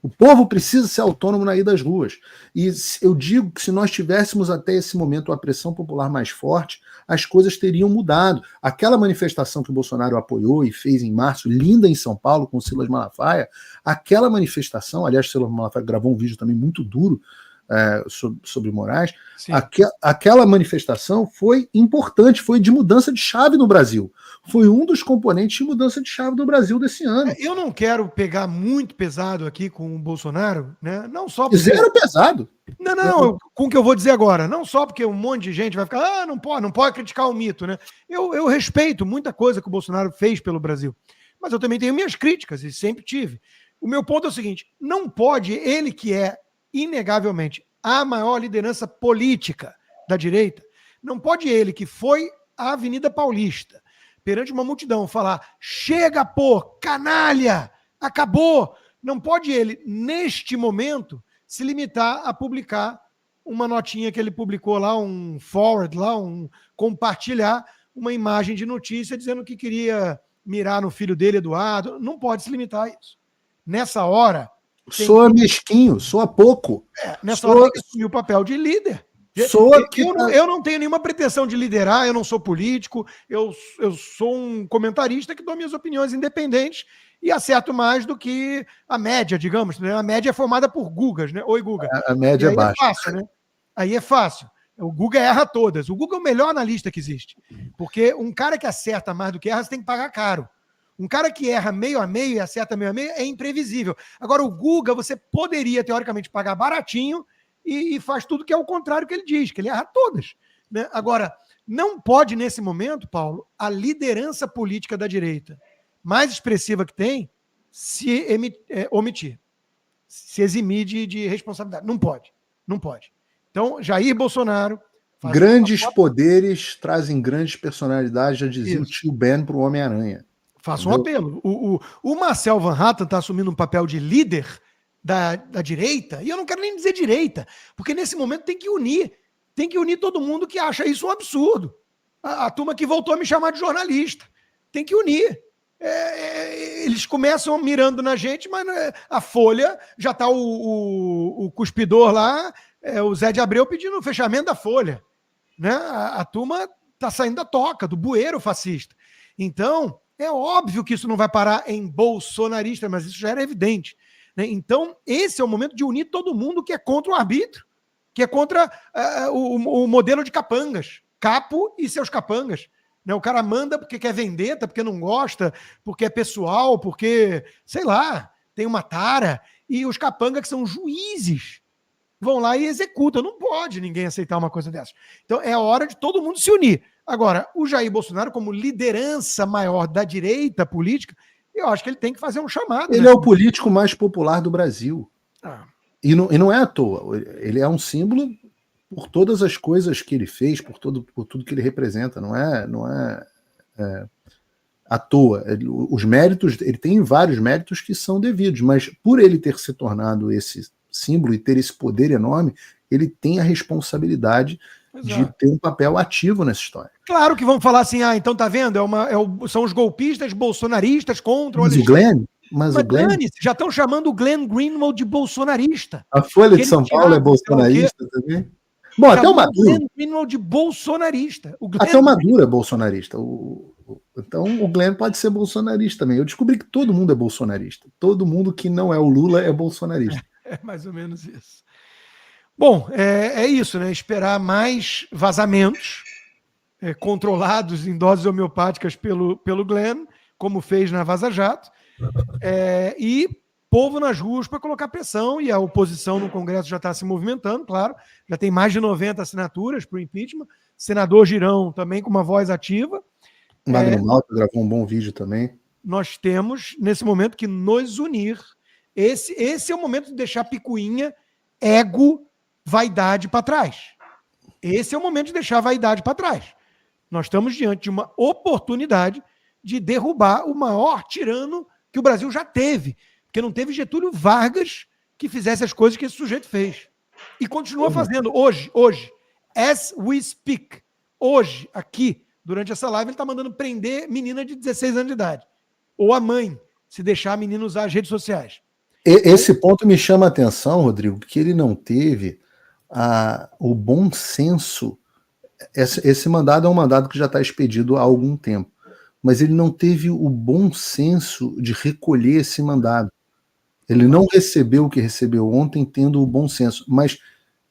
O povo precisa ser autônomo na ida das ruas. E eu digo que se nós tivéssemos até esse momento a pressão popular mais forte, as coisas teriam mudado. Aquela manifestação que o Bolsonaro apoiou e fez em março, linda em São Paulo, com o Silas Malafaia, aquela manifestação, aliás, o Silas Malafaia gravou um vídeo também muito duro sobre Moraes, aquela manifestação foi importante, foi de mudança de chave no Brasil. Foi um dos componentes de mudança de chave do Brasil desse ano. Eu não quero pegar muito pesado aqui com o Bolsonaro, né? Não só porque... Zero pesado. Não, com o que eu vou dizer agora. Não só porque um monte de gente vai ficar, não pode criticar o mito, né? Eu respeito muita coisa que o Bolsonaro fez pelo Brasil, mas eu também tenho minhas críticas e sempre tive. O meu ponto é o seguinte, não pode ele que é inegavelmente a maior liderança política da direita, não pode ele que foi à Avenida Paulista, perante uma multidão, falar, chega, pô, canalha, acabou. Não pode ele, neste momento, se limitar a publicar uma notinha que ele publicou lá, um forward, lá, compartilhar uma imagem de notícia dizendo que queria mirar no filho dele, Eduardo. Não pode se limitar a isso. Nessa hora... Soa mesquinho, soa pouco. Nessa hora tem que assumir o papel de líder. Eu não tenho nenhuma pretensão de liderar, eu não sou político, eu sou um comentarista que dou minhas opiniões independentes e acerto mais do que a média, digamos. Né? A média é formada por Gugas, né? Oi, Guga. A média é baixa. É fácil, né? Aí é fácil. O Guga erra todas. O Guga é o melhor analista que existe. Porque um cara que acerta mais do que erra, você tem que pagar caro. Um cara que erra meio a meio e acerta meio a meio é imprevisível. Agora, o Guga, você poderia, teoricamente, pagar baratinho e faz tudo que é o contrário que ele diz, que ele erra todas. Né? Agora, não pode, nesse momento, Paulo, a liderança política da direita mais expressiva que tem se omitir, se eximir de responsabilidade. Não pode. Não pode. Então, Jair Bolsonaro... Grandes poderes trazem grandes personalidades, já dizia o tio Ben para o Homem-Aranha. Faço um apelo. O Marcel Van Hatten está assumindo um papel de líder da direita, e eu não quero nem dizer direita, porque nesse momento tem que unir todo mundo que acha isso um absurdo. A turma que voltou a me chamar de jornalista. Tem que unir. Eles começam mirando na gente, mas a Folha, já está o cuspidor lá, o Zé de Abreu pedindo o fechamento da Folha. Né? A turma está saindo da toca, do bueiro fascista. Então... é óbvio que isso não vai parar em bolsonarista, mas isso já era evidente. Né? Então, esse é o momento de unir todo mundo que é contra o arbítrio, que é contra o modelo de capangas, Capo e seus capangas. Né? O cara manda porque quer vendetta, porque não gosta, porque é pessoal, porque, sei lá, tem uma tara. E os capangas, que são juízes, vão lá e executam. Não pode ninguém aceitar uma coisa dessa. Então, é a hora de todo mundo se unir. Agora, o Jair Bolsonaro, como liderança maior da direita política, eu acho que ele tem que fazer um chamado. Ele é o político mais popular do Brasil. E não é à toa. Ele é um símbolo por todas as coisas que ele fez, por tudo que ele representa. Não é à toa. Os méritos, ele tem vários méritos que são devidos, mas por ele ter se tornado esse símbolo e ter esse poder enorme, ele tem a responsabilidade de ter um papel ativo nessa história. Claro que vão falar assim, então tá vendo? São os golpistas bolsonaristas contra o Alexandre. Mas o Glenn... já estão chamando o Glenn Greenwald de bolsonarista. A Folha de São Paulo é bolsonarista também? Bom, até o Maduro. Glenn Greenwald de bolsonarista. Até o Maduro é bolsonarista. Então o Glenn pode ser bolsonarista também. Eu descobri que todo mundo é bolsonarista. Todo mundo que não é o Lula é bolsonarista. É mais ou menos isso. Bom, é isso, né? Esperar mais vazamentos controlados em doses homeopáticas pelo Glenn, como fez na Vaza Jato, e povo nas ruas para colocar pressão, e a oposição no Congresso já está se movimentando, claro, já tem mais de 90 assinaturas para o impeachment, senador Girão também com uma voz ativa. Magno Malta gravou um bom vídeo também. Nós temos, nesse momento, que nos unir. Esse é o momento de deixar picuinha, ego, vaidade para trás. Esse é o momento de deixar a vaidade para trás. Nós estamos diante de uma oportunidade de derrubar o maior tirano que o Brasil já teve. Porque não teve Getúlio Vargas que fizesse as coisas que esse sujeito fez. E continua fazendo. Hoje, as we speak, hoje, aqui, durante essa live, ele está mandando prender menina de 16 anos de idade. Ou a mãe, se deixar a menina usar as redes sociais. Esse ponto me chama a atenção, Rodrigo, porque ele não teve o bom senso. Esse mandado é um mandado que já está expedido há algum tempo, mas ele não teve o bom senso de recolher esse mandado. Ele não recebeu o que recebeu ontem, tendo o bom senso. Mas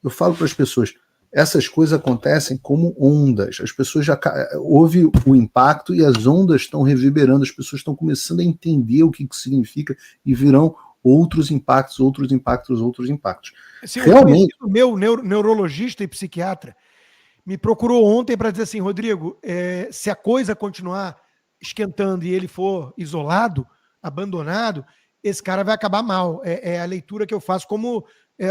eu falo para as pessoas, essas coisas acontecem como ondas. As pessoas houve o impacto e as ondas estão reverberando, as pessoas estão começando a entender o que significa e virão outros impactos. Realmente. O meu neurologista e psiquiatra me procurou ontem para dizer assim, Rodrigo, se a coisa continuar esquentando e ele for isolado, abandonado, esse cara vai acabar mal. É a leitura que eu faço como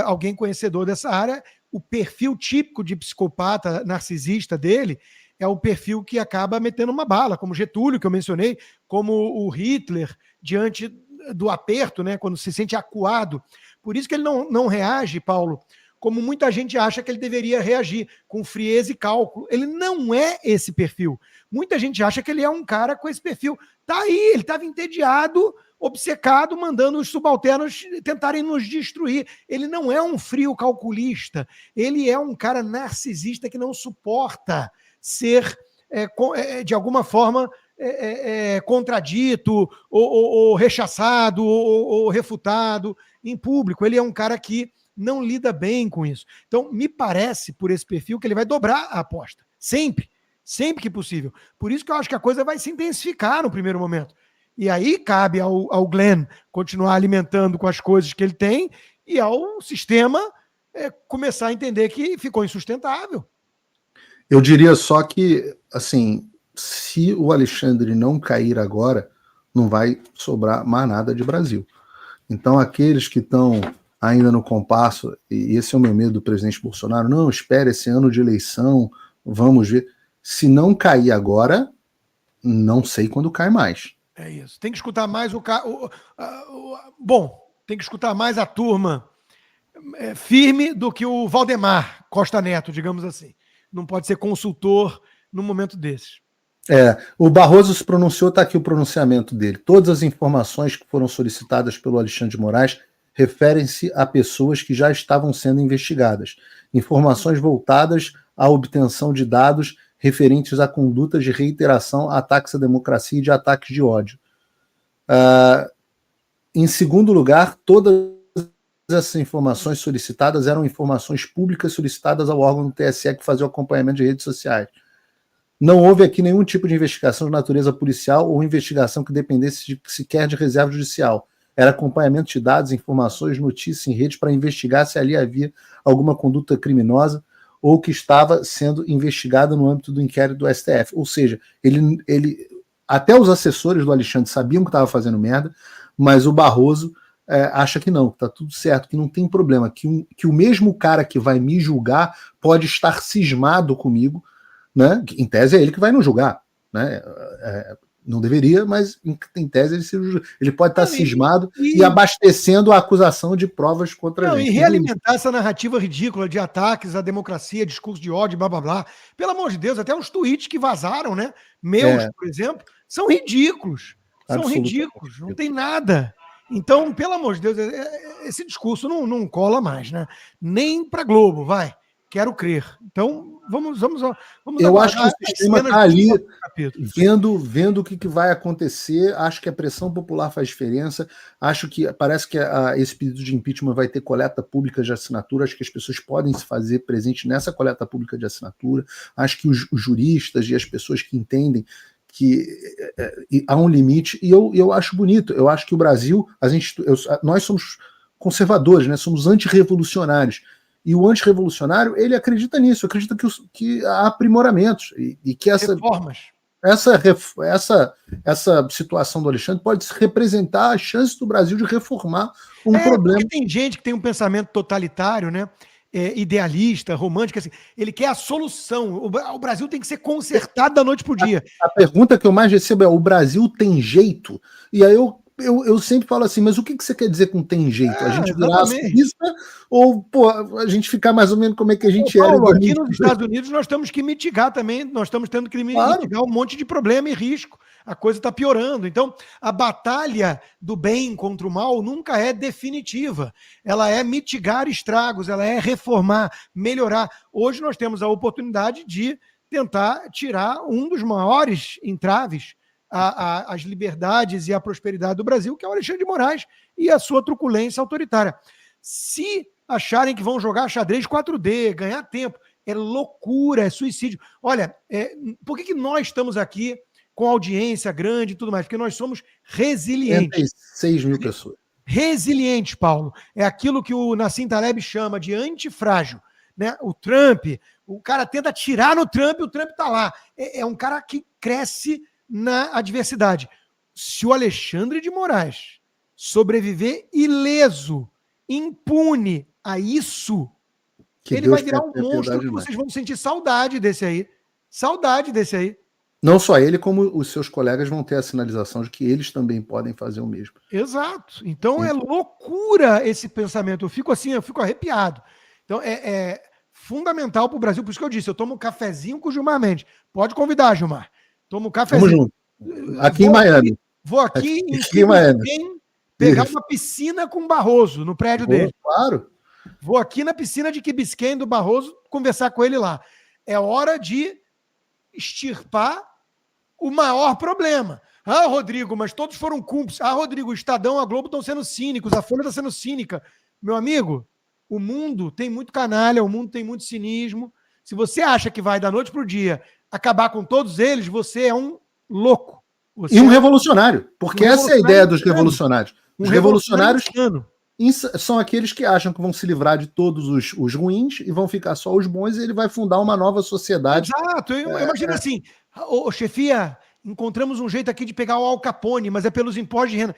alguém conhecedor dessa área. O perfil típico de psicopata narcisista dele é o perfil que acaba metendo uma bala, como Getúlio, que eu mencionei, como o Hitler, diante do aperto, né, quando se sente acuado. Por isso que ele não reage, Paulo, como muita gente acha que ele deveria reagir, com frieza e cálculo. Ele não é esse perfil. Muita gente acha que ele é um cara com esse perfil. Tá aí, ele estava entediado, obcecado, mandando os subalternos tentarem nos destruir. Ele não é um frio calculista. Ele é um cara narcisista que não suporta ser, de alguma forma, contradito, ou rechaçado, ou refutado em público. Ele é um cara que não lida bem com isso. Então, me parece, por esse perfil, que ele vai dobrar a aposta. Sempre que possível. Por isso que eu acho que a coisa vai se intensificar no primeiro momento. E aí cabe ao Glenn continuar alimentando com as coisas que ele tem e ao sistema começar a entender que ficou insustentável. Eu diria só que, assim, se o Alexandre não cair agora, não vai sobrar mais nada de Brasil. Então, aqueles que estão ainda no compasso, e esse é o meu medo do presidente Bolsonaro, não, espere esse ano de eleição, vamos ver. Se não cair agora, não sei quando cai mais. É isso. Tem que escutar mais tem que escutar mais a turma firme do que o Valdemar Costa Neto, digamos assim. Não pode ser consultor num momento desses. O Barroso se pronunciou, está aqui o pronunciamento dele. Todas as informações que foram solicitadas pelo Alexandre de Moraes referem-se a pessoas que já estavam sendo investigadas. Informações voltadas à obtenção de dados referentes a condutas de reiteração, ataques à democracia e de ataques de ódio. Em segundo lugar, todas essas informações solicitadas eram informações públicas solicitadas ao órgão do TSE que fazia o acompanhamento de redes sociais. Não houve aqui nenhum tipo de investigação de natureza policial ou investigação que dependesse sequer de reserva judicial. Era acompanhamento de dados, informações, notícias em rede para investigar se ali havia alguma conduta criminosa ou que estava sendo investigada no âmbito do inquérito do STF. Ou seja, até os assessores do Alexandre sabiam que estava fazendo merda, mas o Barroso acha que não, que tá tudo certo, que não tem problema, que o mesmo cara que vai me julgar pode estar cismado comigo, né? Em tese é ele que vai nos julgar, né? Não deveria, mas em tese ele pode estar cismado e abastecendo a acusação de provas contra a gente. E realimentar essa narrativa ridícula de ataques à democracia, discurso de ódio, blá blá blá. Pelo amor de Deus, até os tweets que vazaram, né? Meus, por exemplo, são ridículos. São ridículos, não tem nada. Então, pelo amor de Deus, esse discurso não cola mais, né? Nem para Globo, vai. Quero crer. Então, vamos eu acho que o sistema está ali vendo o que vai acontecer. Acho que a pressão popular faz diferença. Acho que parece que esse pedido de impeachment vai ter coleta pública de assinatura. Acho que as pessoas podem se fazer presente nessa coleta pública de assinatura. Acho que os juristas e as pessoas que entendem que há um limite, e eu acho bonito. Eu acho que o Brasil, nós somos conservadores, né? Somos antirrevolucionários. E o antirrevolucionário, ele acredita nisso, acredita que há aprimoramentos e que essa situação do Alexandre pode representar a chance do Brasil de reformar um problema. Porque tem gente que tem um pensamento totalitário, né? Idealista, romântico, assim, ele quer a solução. O Brasil tem que ser consertado da noite pro dia. A pergunta que eu mais recebo é: o Brasil tem jeito? E aí eu sempre falo assim, mas o que você quer dizer com tem jeito? A gente virar acionista ou a gente ficar mais ou menos como é que a gente era? Paulo, aqui nos Estados Unidos nós temos que mitigar também, nós estamos tendo que mitigar um monte de problema e risco. A coisa está piorando. Então, a batalha do bem contra o mal nunca é definitiva. Ela é mitigar estragos, ela é reformar, melhorar. Hoje nós temos a oportunidade de tentar tirar um dos maiores entraves às liberdades e à prosperidade do Brasil, que é o Alexandre de Moraes e a sua truculência autoritária. Se acharem que vão jogar xadrez 4D, ganhar tempo, é loucura, é suicídio. Olha, por que nós estamos aqui com audiência grande e tudo mais? Porque nós somos resilientes. 36 mil pessoas. Resilientes, Paulo. É aquilo que o Nassim Taleb chama de antifrágil. Né? O Trump, o cara tenta atirar no Trump e o Trump está lá. É um cara que cresce na adversidade. Se o Alexandre de Moraes sobreviver ileso, impune a isso, ele vai virar um monstro que vocês vão sentir saudade desse aí. Saudade desse aí. Não só ele, como os seus colegas vão ter a sinalização de que eles também podem fazer o mesmo. Exato. Então é loucura esse pensamento. Eu fico arrepiado. Então é fundamental para o Brasil. Por isso que eu disse, eu tomo um cafezinho com o Gilmar Mendes. Pode convidar, Gilmar. Tomo um cafezinho. Aqui em Miami. Vou aqui em Miami pegar uma piscina com o Barroso no prédio dele. Claro. Vou aqui na piscina de Key Biscayne do Barroso conversar com ele lá. É hora de extirpar o maior problema. Ah, Rodrigo, mas todos foram cúmplices. Ah, Rodrigo, o Estadão, a Globo estão sendo cínicos, a Folha está sendo cínica. Meu amigo, o mundo tem muito canalha, o mundo tem muito cinismo. Se você acha que vai da noite para o dia acabar com todos eles, você é um louco. Você e um revolucionário, porque essa é a ideia dos revolucionários. Os revolucionários são aqueles que acham que vão se livrar de todos os ruins e vão ficar só os bons, e ele vai fundar uma nova sociedade. Exato, eu imagino assim, chefia, encontramos um jeito aqui de pegar o Al Capone, mas é pelos impostos de renda.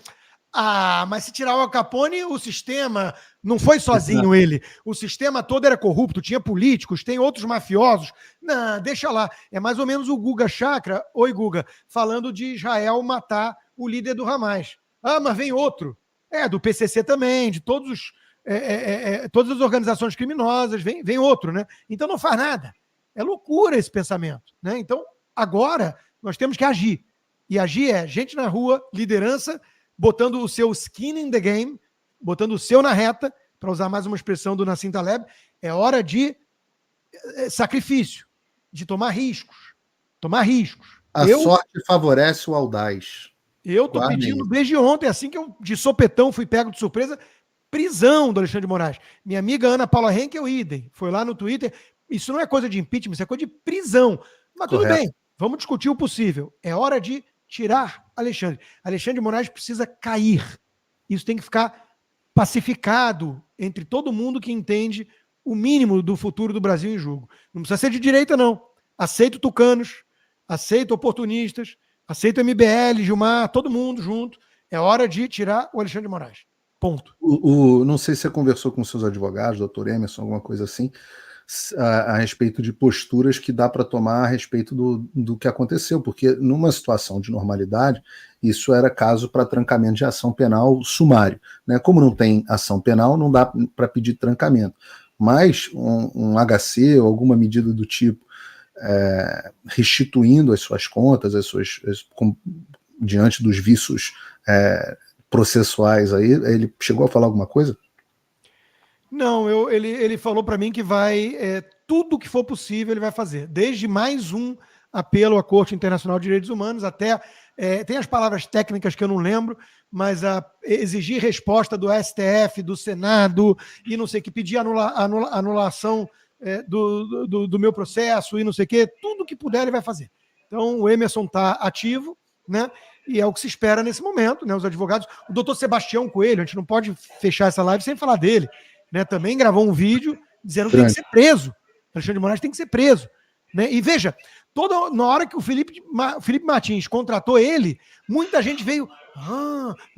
Ah, mas se tirar o Al Capone, o sistema não foi sozinho ele. O sistema todo era corrupto, tinha políticos, tem outros mafiosos. Não, deixa lá. É mais ou menos o Guga Chakra, oi Guga, falando de Israel matar o líder do Hamas. Ah, mas vem outro. Do PCC também, de todas as organizações criminosas, vem outro, né? Então não faz nada. É loucura esse pensamento, né? Então, agora, nós temos que agir. E agir é gente na rua, liderança, botando o seu skin in the game, botando o seu na reta, para usar mais uma expressão do Nassim Taleb, é hora de sacrifício, de tomar riscos. A sorte favorece o audaz. Eu tô pedindo desde ontem, assim que eu, de sopetão, fui pego de surpresa, prisão do Alexandre de Moraes. Minha amiga Ana Paula Henkel, idem, foi lá no Twitter. Isso não é coisa de impeachment, isso é coisa de prisão. Mas tudo bem, vamos discutir o possível. É hora de tirar Alexandre. Alexandre de Moraes precisa cair. Isso tem que ficar pacificado entre todo mundo que entende o mínimo do futuro do Brasil em jogo. Não precisa ser de direita, não. Aceito tucanos, aceito oportunistas, Aceito o MBL, Gilmar, todo mundo junto. É hora de tirar o Alexandre de Moraes. Ponto. Não sei se você conversou com seus advogados, doutor Emerson, alguma coisa assim, a respeito de posturas que dá para tomar a respeito do que aconteceu, porque numa situação de normalidade, isso era caso para trancamento de ação penal sumário, né? Como não tem ação penal, não dá para pedir trancamento, mas um HC ou alguma medida do tipo restituindo as suas contas, diante dos vícios processuais aí, ele chegou a falar alguma coisa? Não, ele falou para mim que vai, tudo que for possível ele vai fazer, desde mais um apelo à Corte Internacional de Direitos Humanos, até, tem as palavras técnicas que eu não lembro, mas exigir resposta do STF, do Senado, e não sei o que, pedir anulação do meu processo, e não sei o que, tudo que puder ele vai fazer. Então o Emerson está ativo, né? E é o que se espera nesse momento, né? Os advogados, o doutor Sebastião Coelho, a gente não pode fechar essa live sem falar dele, né? Também gravou um vídeo dizendo que tem que ser preso. Alexandre de Moraes tem que ser preso, né? E veja, na hora que o Felipe Martins contratou ele, muita gente veio,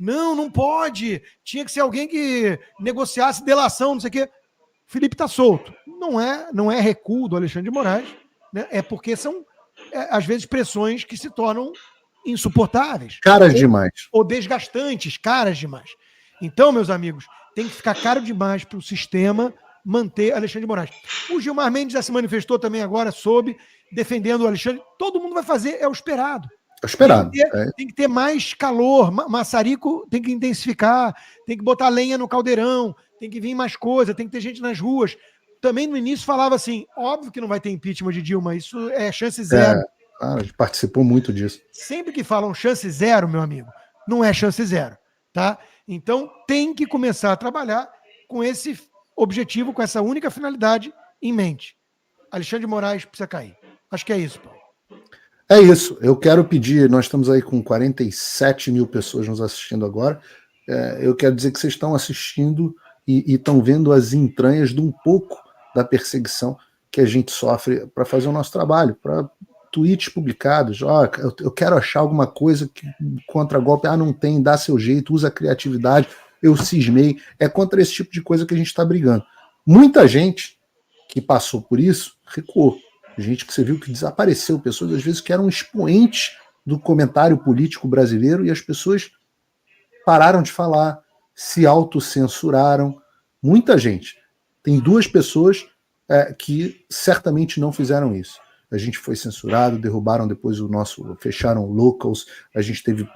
não pode, tinha que ser alguém que negociasse delação, não sei o quê. O Felipe está solto. Não é recuo do Alexandre de Moraes, né? É porque são, às vezes, pressões que se tornam insuportáveis. Caras demais. Ou desgastantes, caras demais. Então, meus amigos, tem que ficar caro demais para o sistema manter Alexandre de Moraes. O Gilmar Mendes já se manifestou também agora defendendo o Alexandre. Todo mundo vai fazer, é o esperado. É o esperado. Tem que ter mais calor, maçarico tem que intensificar, tem que botar lenha no caldeirão, tem que vir mais coisa, tem que ter gente nas ruas. Também no início falava assim, óbvio que não vai ter impeachment de Dilma, isso é chance zero. A gente participou muito disso. Sempre que falam chance zero, meu amigo, não é chance zero, tá? Então tem que começar a trabalhar com esse objetivo, com essa única finalidade em mente. Alexandre de Moraes precisa cair. Acho que é isso, Paulo. É isso. Eu quero pedir, nós estamos aí com 47 mil pessoas nos assistindo agora. Eu quero dizer que vocês estão assistindo e estão vendo as entranhas de um pouco da perseguição que a gente sofre para fazer o nosso trabalho, para tweets publicados, eu quero achar alguma coisa contra golpe, não tem, dá seu jeito, usa a criatividade, eu cismei, é contra esse tipo de coisa que a gente está brigando. Muita gente que passou por isso recuou, gente que você viu que desapareceu, pessoas às vezes que eram expoentes do comentário político brasileiro e as pessoas pararam de falar, se autocensuraram, muita gente. Tem 2 pessoas que certamente não fizeram isso. A gente foi censurado, derrubaram depois fecharam locals, a gente teve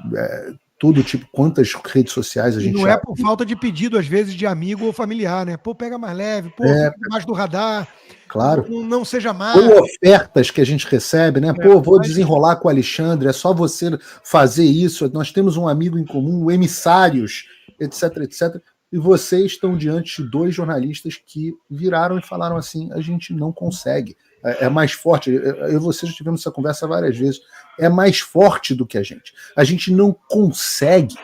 todo tipo, quantas redes sociais a gente... Não é por falta de pedido, às vezes, de amigo ou familiar, né? Pô, pega mais leve, fica mais do radar, claro. Não seja mais... Ou ofertas que a gente recebe, né? Vou desenrolar com o Alexandre, é só você fazer isso, nós temos um amigo em comum, emissários, etc, etc. E vocês estão diante de 2 jornalistas que viraram e falaram assim, a gente não consegue. É mais forte, eu e você já tivemos essa conversa várias vezes, é mais forte do que a gente não consegue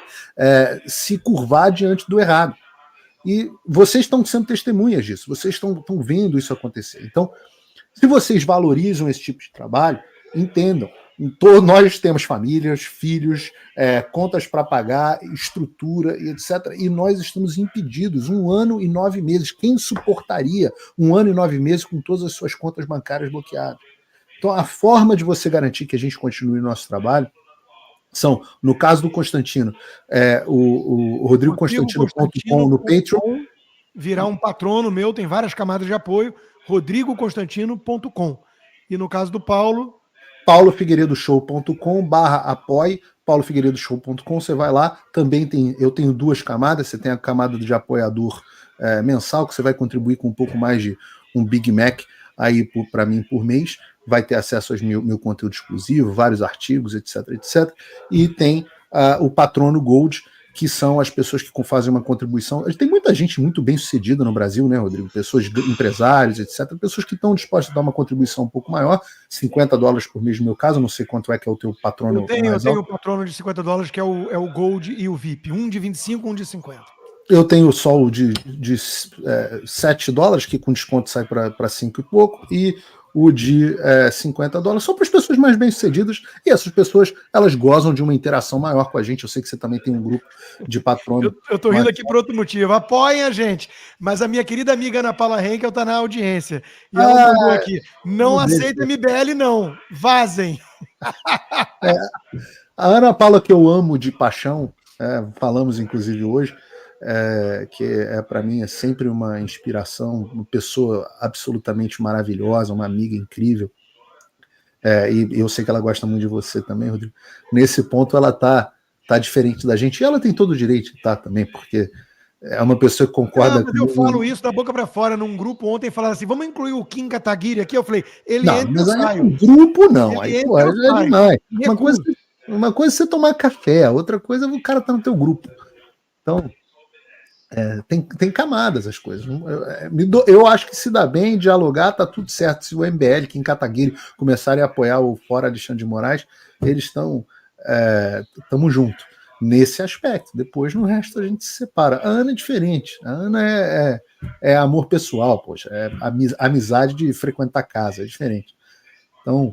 se curvar diante do errado, e vocês estão sendo testemunhas disso, vocês estão vendo isso acontecer. Então, se vocês valorizam esse tipo de trabalho, entendam, nós temos famílias, filhos, contas para pagar, estrutura e etc. E nós estamos impedidos 1 ano e 9 meses. Quem suportaria 1 ano e 9 meses com todas as suas contas bancárias bloqueadas? Então, a forma de você garantir que a gente continue o nosso trabalho são, no caso do Constantino, o RodrigoConstantino.com no Patreon. Virar um patrono meu, tem várias camadas de apoio, RodrigoConstantino.com. E no caso do Paulo... paulofigueiredoshow.com/apoie, paulofigueiredoshow.com, você vai lá, também eu tenho 2 camadas, você tem a camada de apoiador mensal, que você vai contribuir com um pouco mais de um Big Mac aí para mim por mês, vai ter acesso ao meu conteúdo exclusivo, vários artigos, etc, etc, e tem o Patrono Gold, que são as pessoas que fazem uma contribuição. Tem muita gente muito bem sucedida no Brasil, né, Rodrigo? Pessoas, empresários, etc. Pessoas que estão dispostas a dar uma contribuição um pouco maior, $50 por mês no meu caso, não sei quanto é que é o teu patrono. Eu tenho o patrono de $50, que é o Gold e o VIP. Um de 25, um de 50. Eu tenho só o de $7, que com desconto sai para 5 e pouco, e o de $50, só para as pessoas mais bem-sucedidas, e essas pessoas, elas gozam de uma interação maior com a gente. Eu sei que você também tem um grupo de patrono. Eu tô rindo aqui por outro motivo. Apoiem a gente. Mas a minha querida amiga Ana Paula Henkel tá na audiência. E ela mandou aqui, não aceita MBL, não. Vazem. A Ana Paula, que eu amo de paixão, falamos inclusive hoje, que para mim é sempre uma inspiração, uma pessoa absolutamente maravilhosa, uma amiga incrível, e eu sei que ela gosta muito de você também, Rodrigo. Nesse ponto ela tá diferente da gente, e ela tem todo o direito de estar também, porque é uma pessoa que concorda com... Eu falo isso da boca para fora num grupo ontem, falaram assim, vamos incluir o Kim Kataguiri aqui, eu falei, ele não, entra mas e aí sai. Um grupo não, Ele aí pô, é demais. Uma coisa é você tomar café, outra coisa é o cara tá no teu grupo. Então, tem camadas as coisas. Eu acho que se dá bem, dialogar, tá tudo certo. Se o MBL, Kim Kataguiri, começarem a apoiar o Fora Alexandre de Moraes, eles estão tamo junto nesse aspecto. Depois, no resto, a gente se separa. A Ana é diferente. A Ana é amor pessoal, poxa, é amizade de frequentar casa, é diferente. Então,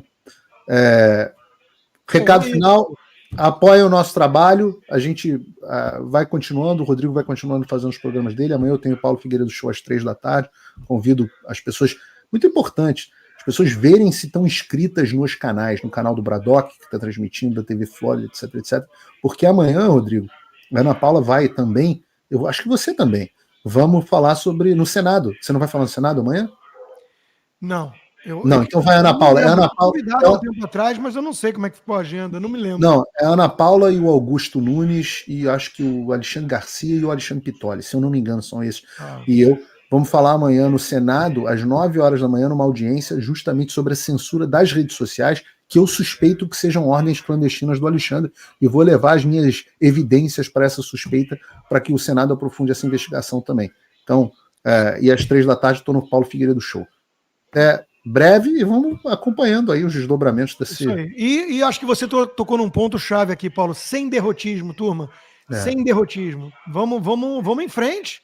recado final, apoia o nosso trabalho, a gente vai continuando, o Rodrigo vai continuando fazendo os programas dele, amanhã eu tenho o Paulo Figueiredo Show às 3 da tarde, convido as pessoas, muito importante, as pessoas verem se estão inscritas nos canais, no canal do Bradock, que está transmitindo, da TV Flórida, etc, etc, porque amanhã, Rodrigo, a Ana Paula vai também, eu acho que você também, vamos falar no Senado. Você não vai falar no Senado amanhã? Não. Então vai a Ana Paula. É Ana Paula. Um tempo atrás, mas eu não sei como é que ficou a agenda, não me lembro. Não, é a Ana Paula e o Augusto Nunes, e acho que o Alexandre Garcia e o Alexandre Pitoli, se eu não me engano, são esses. E eu vamos falar amanhã no Senado, às 9 horas da manhã, numa audiência, justamente sobre a censura das redes sociais, que eu suspeito que sejam ordens clandestinas do Alexandre, e vou levar as minhas evidências para essa suspeita, para que o Senado aprofunde essa investigação também. Então, e às 3 da tarde estou no Paulo Figueiredo Show. Breve, e vamos acompanhando aí os desdobramentos desse... Isso aí. E acho que você tocou num ponto chave aqui, Paulo, sem derrotismo, turma, sem derrotismo. Vamos em frente.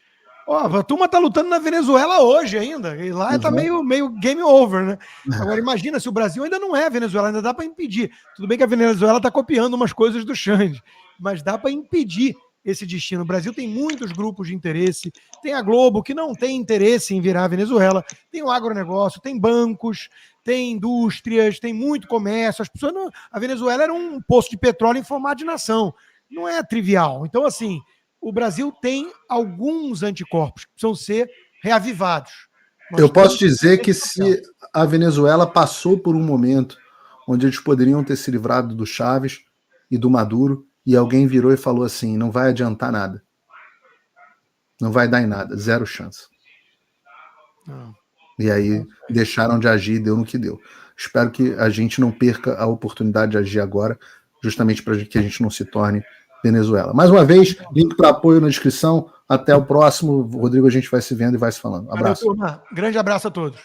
A turma tá lutando na Venezuela hoje ainda, e lá tá meio game over, né? Agora imagina se o Brasil ainda não é Venezuela, ainda dá para impedir. Tudo bem que a Venezuela tá copiando umas coisas do Xande, mas dá para impedir esse destino. O Brasil tem muitos grupos de interesse, tem a Globo, que não tem interesse em virar a Venezuela, tem o agronegócio, tem bancos, tem indústrias, tem muito comércio. As pessoas a Venezuela era um poço de petróleo em formato de nação. Não é trivial. Então, assim, o Brasil tem alguns anticorpos que precisam ser reavivados. Eu posso dizer que se a Venezuela passou por um momento onde eles poderiam ter se livrado do Chávez e do Maduro, e alguém virou e falou assim, não vai adiantar nada. Não vai dar em nada, zero chance. E aí deixaram de agir e deu no que deu. Espero que a gente não perca a oportunidade de agir agora, justamente para que a gente não se torne Venezuela. Mais uma vez, link para apoio na descrição. Até o próximo. Rodrigo, a gente vai se vendo e vai se falando. Abraço. Valeu, turma. Grande abraço a todos.